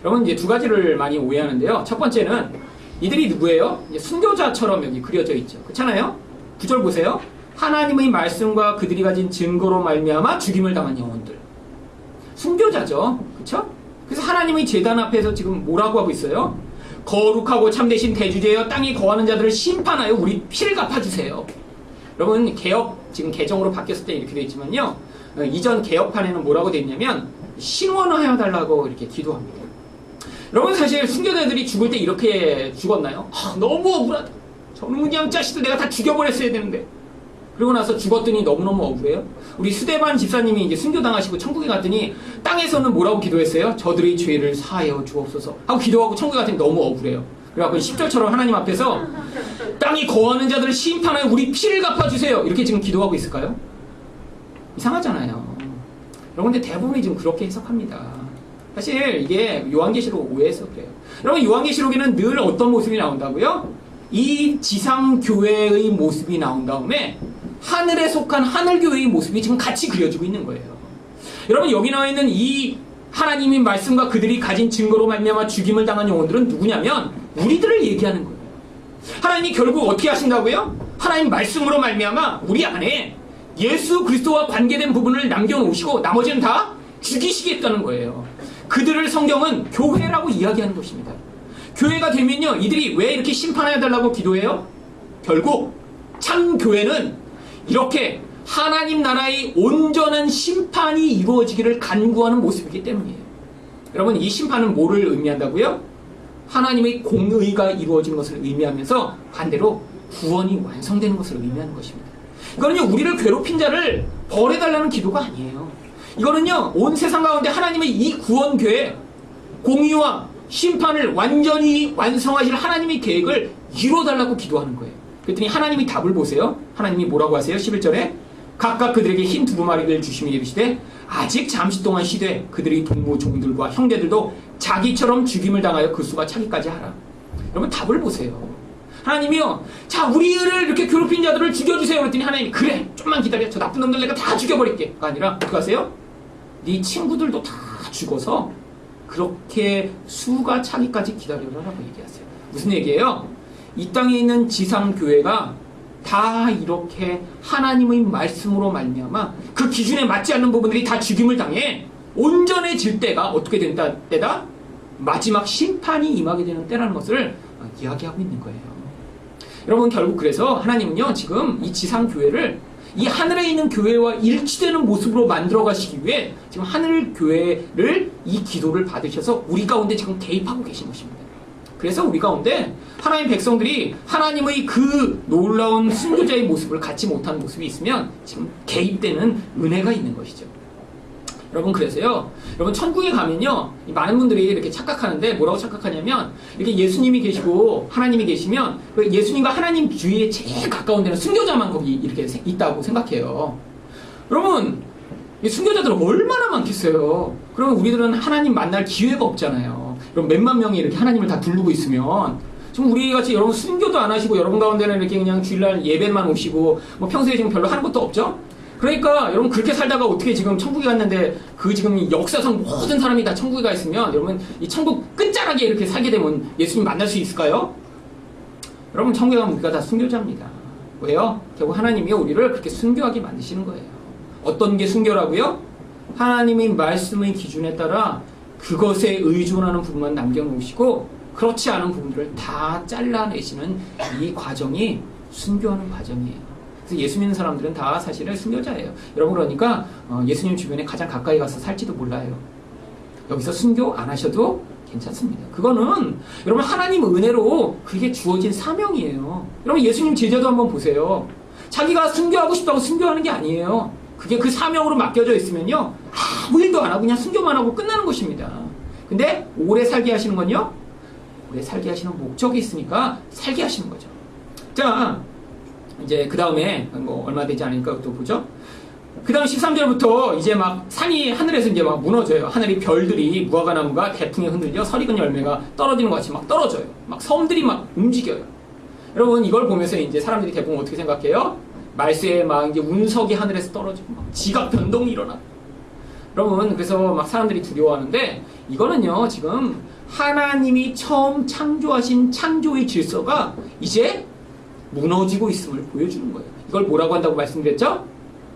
여러분, 이제 두 가지를 많이 오해하는데요. 첫 번째는 이들이 누구예요? 이제 순교자처럼 여기 그려져 있죠. 그렇잖아요? 9절 보세요. 하나님의 말씀과 그들이 가진 증거로 말미암아 죽임을 당한 영혼들. 순교자죠. 그렇죠? 그래서 하나님의 제단 앞에서 지금 뭐라고 하고 있어요? 거룩하고 참되신 대주제여 땅에 거하는 자들을 심판하여 우리 피를 갚아주세요. 여러분, 개혁 지금 개정으로 바뀌었을 때 이렇게 되어 있지만요, 이전 개혁판에는 뭐라고 되어 있냐면 신원하여 달라고 이렇게 기도합니다. 여러분, 사실 순교자들이 죽을 때 이렇게 죽었나요? 너무 억울하다. 저는 그냥 자식들 내가 다 죽여버렸어야 되는데. 그러고 나서 죽었더니 너무너무 억울해요. 우리 수대반 집사님이 이제 순교당하시고 천국에 갔더니 땅에서는 뭐라고 기도했어요? 저들의 죄를 사하여 주옵소서 하고 기도하고 천국에 갔더니 너무 억울해요. 그래갖고 10절처럼 하나님 앞에서 땅이 거하는 자들을 심판하여 우리 피를 갚아주세요 이렇게 지금 기도하고 있을까요? 이상하잖아요. 여러분, 근데 대부분이 지금 그렇게 해석합니다. 사실 이게 요한계시록 오해해서 그래요. 여러분, 요한계시록에는 늘 어떤 모습이 나온다고요? 이 지상교회의 모습이 나온 다음에 하늘에 속한 하늘교회의 모습이 지금 같이 그려지고 있는 거예요. 여러분, 여기 나와 있는 이 하나님의 말씀과 그들이 가진 증거로 말미암아 죽임을 당한 영혼들은 누구냐면 우리들을 얘기하는 거예요. 하나님이 결국 어떻게 하신다고요? 하나님 말씀으로 말미암아 우리 안에 예수 그리스도와 관계된 부분을 남겨놓으시고 나머지는 다 죽이시겠다는 거예요. 그들을 성경은 교회라고 이야기하는 것입니다. 교회가 되면요, 이들이 왜 이렇게 심판해야 달라고 기도해요? 결국 참 교회는 이렇게 하나님 나라의 온전한 심판이 이루어지기를 간구하는 모습이기 때문이에요. 여러분, 이 심판은 뭐를 의미한다고요? 하나님의 공의가 이루어지는 것을 의미하면서 반대로 구원이 완성되는 것을 의미하는 것입니다. 이거는요, 우리를 괴롭힌 자를 벌해달라는 기도가 아니에요. 이거는요, 온 세상 가운데 하나님의 이 구원궤 공의와 심판을 완전히 완성하실 하나님의 계획을 이루어달라고 기도하는 거예요. 그랬더니 하나님이 답을 보세요. 하나님이 뭐라고 하세요? 11절에 각각 그들에게 흰 두루마리를 주시며 이르시되 아직 잠시 동안 쉬되 그들의 동무 종들과 형제들도 자기처럼 죽임을 당하여 그 수가 차기까지 하라. 여러분, 답을 보세요. 하나님이요, 자, 우리를 이렇게 괴롭힌 자들을 죽여주세요. 그랬더니 하나님이 그래, 좀만 기다려. 저 나쁜 놈들 내가 다 죽여버릴게. 가 아니라 어떻게 하세요? 네 친구들도 다 죽어서 그렇게 수가 차기까지 기다려라라고 얘기하세요. 무슨 얘기예요? 이 땅에 있는 지상교회가 다 이렇게 하나님의 말씀으로 말미암아 그 기준에 맞지 않는 부분들이 다 죽임을 당해 온전해질 때가 어떻게 된다 때다? 마지막 심판이 임하게 되는 때라는 것을 이야기하고 있는 거예요. 여러분, 결국 그래서 하나님은요, 지금 이 지상교회를 이 하늘에 있는 교회와 일치되는 모습으로 만들어 가시기 위해 지금 하늘 교회를 이 기도를 받으셔서 우리 가운데 지금 개입하고 계신 것입니다. 그래서 우리 가운데 하나님 백성들이 하나님의 그 놀라운 순교자의 모습을 갖지 못한 모습이 있으면 지금 개입되는 은혜가 있는 것이죠. 여러분, 그래서요, 여러분, 천국에 가면요, 많은 분들이 이렇게 착각하는데 뭐라고 착각하냐면 이렇게 예수님이 계시고 하나님이 계시면 예수님과 하나님 주위에 제일 가까운 데는 순교자만 거기 이렇게 있다고 생각해요. 여러분, 이 순교자들은 얼마나 많겠어요. 그러면 우리들은 하나님 만날 기회가 없잖아요. 그럼 몇만 명이 이렇게 하나님을 다 부르고 있으면 지금 우리 같이 여러분 순교도 안 하시고 여러분 가운데는 이렇게 그냥 주일날 예배만 오시고 뭐 평소에 지금 별로 하는 것도 없죠? 그러니까 여러분 그렇게 살다가 어떻게 지금 천국에 갔는데 그 지금 역사상 모든 사람이 다 천국에 가 있으면 여러분 이 천국 끝자락 짭짤하게 이렇게 살게 되면 예수님 만날 수 있을까요? 여러분, 천국에 가면 우리가 다 순교자입니다. 왜요? 결국 하나님이 우리를 그렇게 순교하게 만드시는 거예요. 어떤 게 순교라고요? 하나님의 말씀의 기준에 따라 그것에 의존하는 부분만 남겨놓으시고 그렇지 않은 부분들을 다 잘라내시는 이 과정이 순교하는 과정이에요. 그래서 예수 믿는 사람들은 다 사실은 순교자예요. 여러분, 그러니까 예수님 주변에 가장 가까이 가서 살지도 몰라요. 여기서 순교 안 하셔도 괜찮습니다. 그거는 여러분 하나님 은혜로 그게 주어진 사명이에요. 여러분, 예수님 제자도 한번 보세요. 자기가 순교하고 싶다고 순교하는 게 아니에요. 그게 그 사명으로 맡겨져 있으면요, 아무 일도 안 하고 그냥 순교만 하고 끝나는 것입니다. 근데 오래 살게 하시는 건요, 오래 살게 하시는 목적이 있으니까 살게 하시는 거죠. 자, 이제 그 다음에 뭐 얼마 되지 않으니까 또 보죠. 그 다음 13절부터 이제 막 산이 하늘에서 이제 막 무너져요. 하늘이 별들이 무화과나무가 대풍에 흔들려 설익은 열매가 떨어지는 것 같이 막 떨어져요. 막 섬들이 막 움직여요. 여러분, 이걸 보면서 이제 사람들이 대부분 어떻게 생각해요? 말세에 막 이제 운석이 하늘에서 떨어지고 막 지각 변동이 일어나. 여러분, 그래서 막 사람들이 두려워하는데 이거는요, 지금 하나님이 처음 창조하신 창조의 질서가 이제 무너지고 있음을 보여주는 거예요. 이걸 뭐라고 한다고 말씀드렸죠?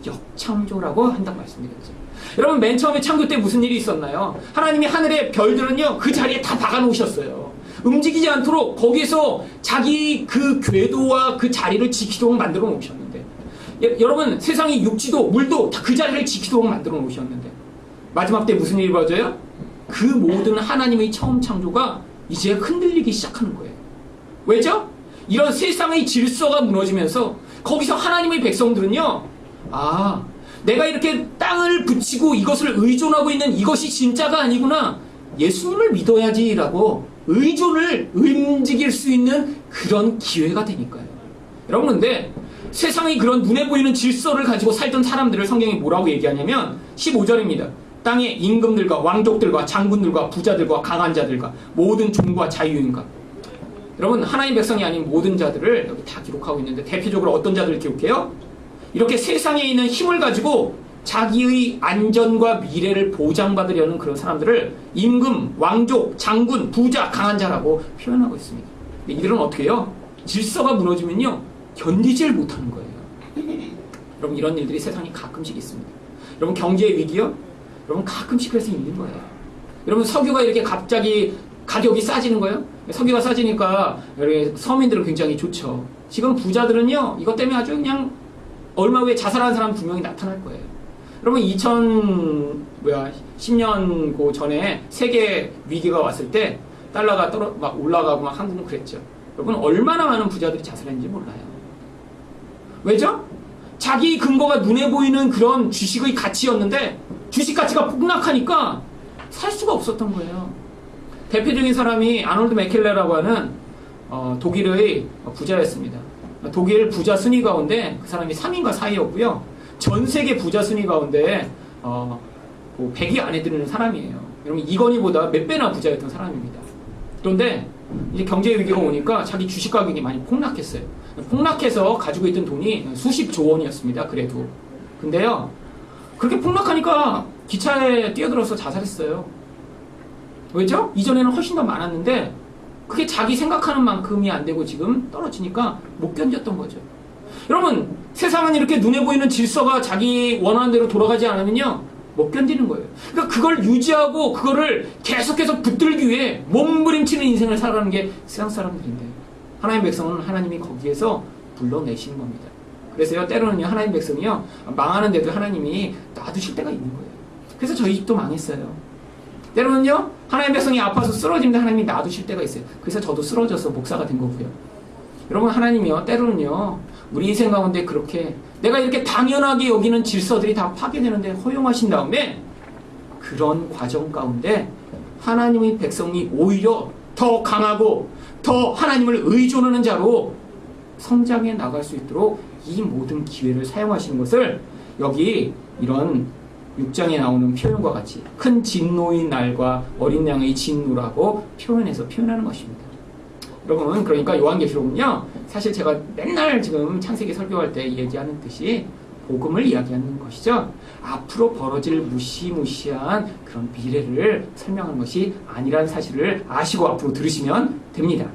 역창조라고 한다고 말씀드렸죠. 여러분, 맨 처음에 창조 때 무슨 일이 있었나요? 하나님이 하늘의 별들은요, 그 자리에 다 박아놓으셨어요. 움직이지 않도록 거기에서 자기 그 궤도와 그 자리를 지키도록 만들어 놓으셨는데, 여러분, 세상의 육지도 물도 다 그 자리를 지키도록 만들어 놓으셨는데, 마지막 때 무슨 일이 벌어져요? 그 모든 하나님의 처음 창조가 이제 흔들리기 시작하는 거예요. 왜죠? 이런 세상의 질서가 무너지면서 거기서 하나님의 백성들은요, 아, 내가 이렇게 땅을 붙이고 이것을 의존하고 있는 이것이 진짜가 아니구나, 예수님을 믿어야지라고 의존을 움직일 수 있는 그런 기회가 되니까요. 여러분, 근데 세상의 그런 눈에 보이는 질서를 가지고 살던 사람들을 성경이 뭐라고 얘기하냐면 15절입니다. 땅의 임금들과 왕족들과 장군들과 부자들과 강한 자들과 모든 종과 자유인과. 여러분, 하나님 백성이 아닌 모든 자들을 여기 다 기록하고 있는데, 대표적으로 어떤 자들을 기록해요? 이렇게 세상에 있는 힘을 가지고 자기의 안전과 미래를 보장받으려는 그런 사람들을 임금, 왕족, 장군, 부자, 강한 자라고 표현하고 있습니다. 근데 이들은 어떻게 해요? 질서가 무너지면요, 견디질 못하는 거예요. 여러분, 이런 일들이 세상에 가끔씩 있습니다. 여러분, 경제의 위기요? 여러분, 가끔씩 그래서 있는 거예요. 여러분, 석유가 이렇게 갑자기 가격이 싸지는 거예요? 석유가 싸지니까 서민들은 굉장히 좋죠. 지금 부자들은요, 이것 때문에 아주 그냥 얼마 후에 자살하는 사람 분명히 나타날 거예요. 여러분, 10년 그 전에 세계 위기가 왔을 때 달러가 막 올라가고 막 한국은 그랬죠. 여러분, 얼마나 많은 부자들이 자살했는지 몰라요. 왜죠? 자기 근거가 눈에 보이는 그런 주식의 가치였는데 주식 가치가 폭락하니까 살 수가 없었던 거예요. 대표적인 사람이 아놀드 메켈레라고 하는 독일의 부자였습니다. 독일 부자 순위 가운데 그 사람이 3위인가 4위였고요. 전 세계 부자 순위 가운데 100위 안에 드는 사람이에요. 여러분, 이건희보다 몇 배나 부자였던 사람입니다. 그런데 이제 경제 위기가 오니까 자기 주식 가격이 많이 폭락했어요. 폭락해서 가지고 있던 돈이 수십조 원이었습니다. 그래도. 근데요, 그렇게 폭락하니까 기차에 뛰어들어서 자살했어요. 왜죠? 이전에는 훨씬 더 많았는데 그게 자기 생각하는 만큼이 안 되고 지금 떨어지니까 못 견뎠던 거죠. 여러분, 세상은 이렇게 눈에 보이는 질서가 자기 원하는 대로 돌아가지 않으면요, 못 견디는 거예요. 그러니까 그걸 유지하고 그거를 계속해서 붙들기 위해 몸부림치는 인생을 살아가는 게 세상 사람들인데, 하나님 백성은 하나님이 거기에서 불러내시는 겁니다. 그래서요, 때로는요, 하나님 백성이요, 망하는데도 하나님이 놔두실 때가 있는 거예요. 그래서 저희 집도 망했어요. 때로는요, 하나님 백성이 아파서 쓰러지는데 하나님이 놔두실 때가 있어요. 그래서 저도 쓰러져서 목사가 된 거고요. 여러분, 하나님이요, 때로는요, 우리 인생 가운데 그렇게 내가 이렇게 당연하게 여기는 질서들이 다 파괴되는데 허용하신 다음에 그런 과정 가운데 하나님의 백성이 오히려 더 강하고 더 하나님을 의존하는 자로 성장해 나갈 수 있도록 이 모든 기회를 사용하시는 것을 여기 이런 6장에 나오는 표현과 같이 큰 진노의 날과 어린 양의 진노라고 표현하는 것입니다. 여러분, 그러니까 요한계시록은요, 사실 제가 맨날 지금 창세기 설교할 때 얘기하는 듯이 복음을 이야기하는 것이죠. 앞으로 벌어질 무시무시한 그런 미래를 설명하는 것이 아니라는 사실을 아시고 앞으로 들으시면 됩니다.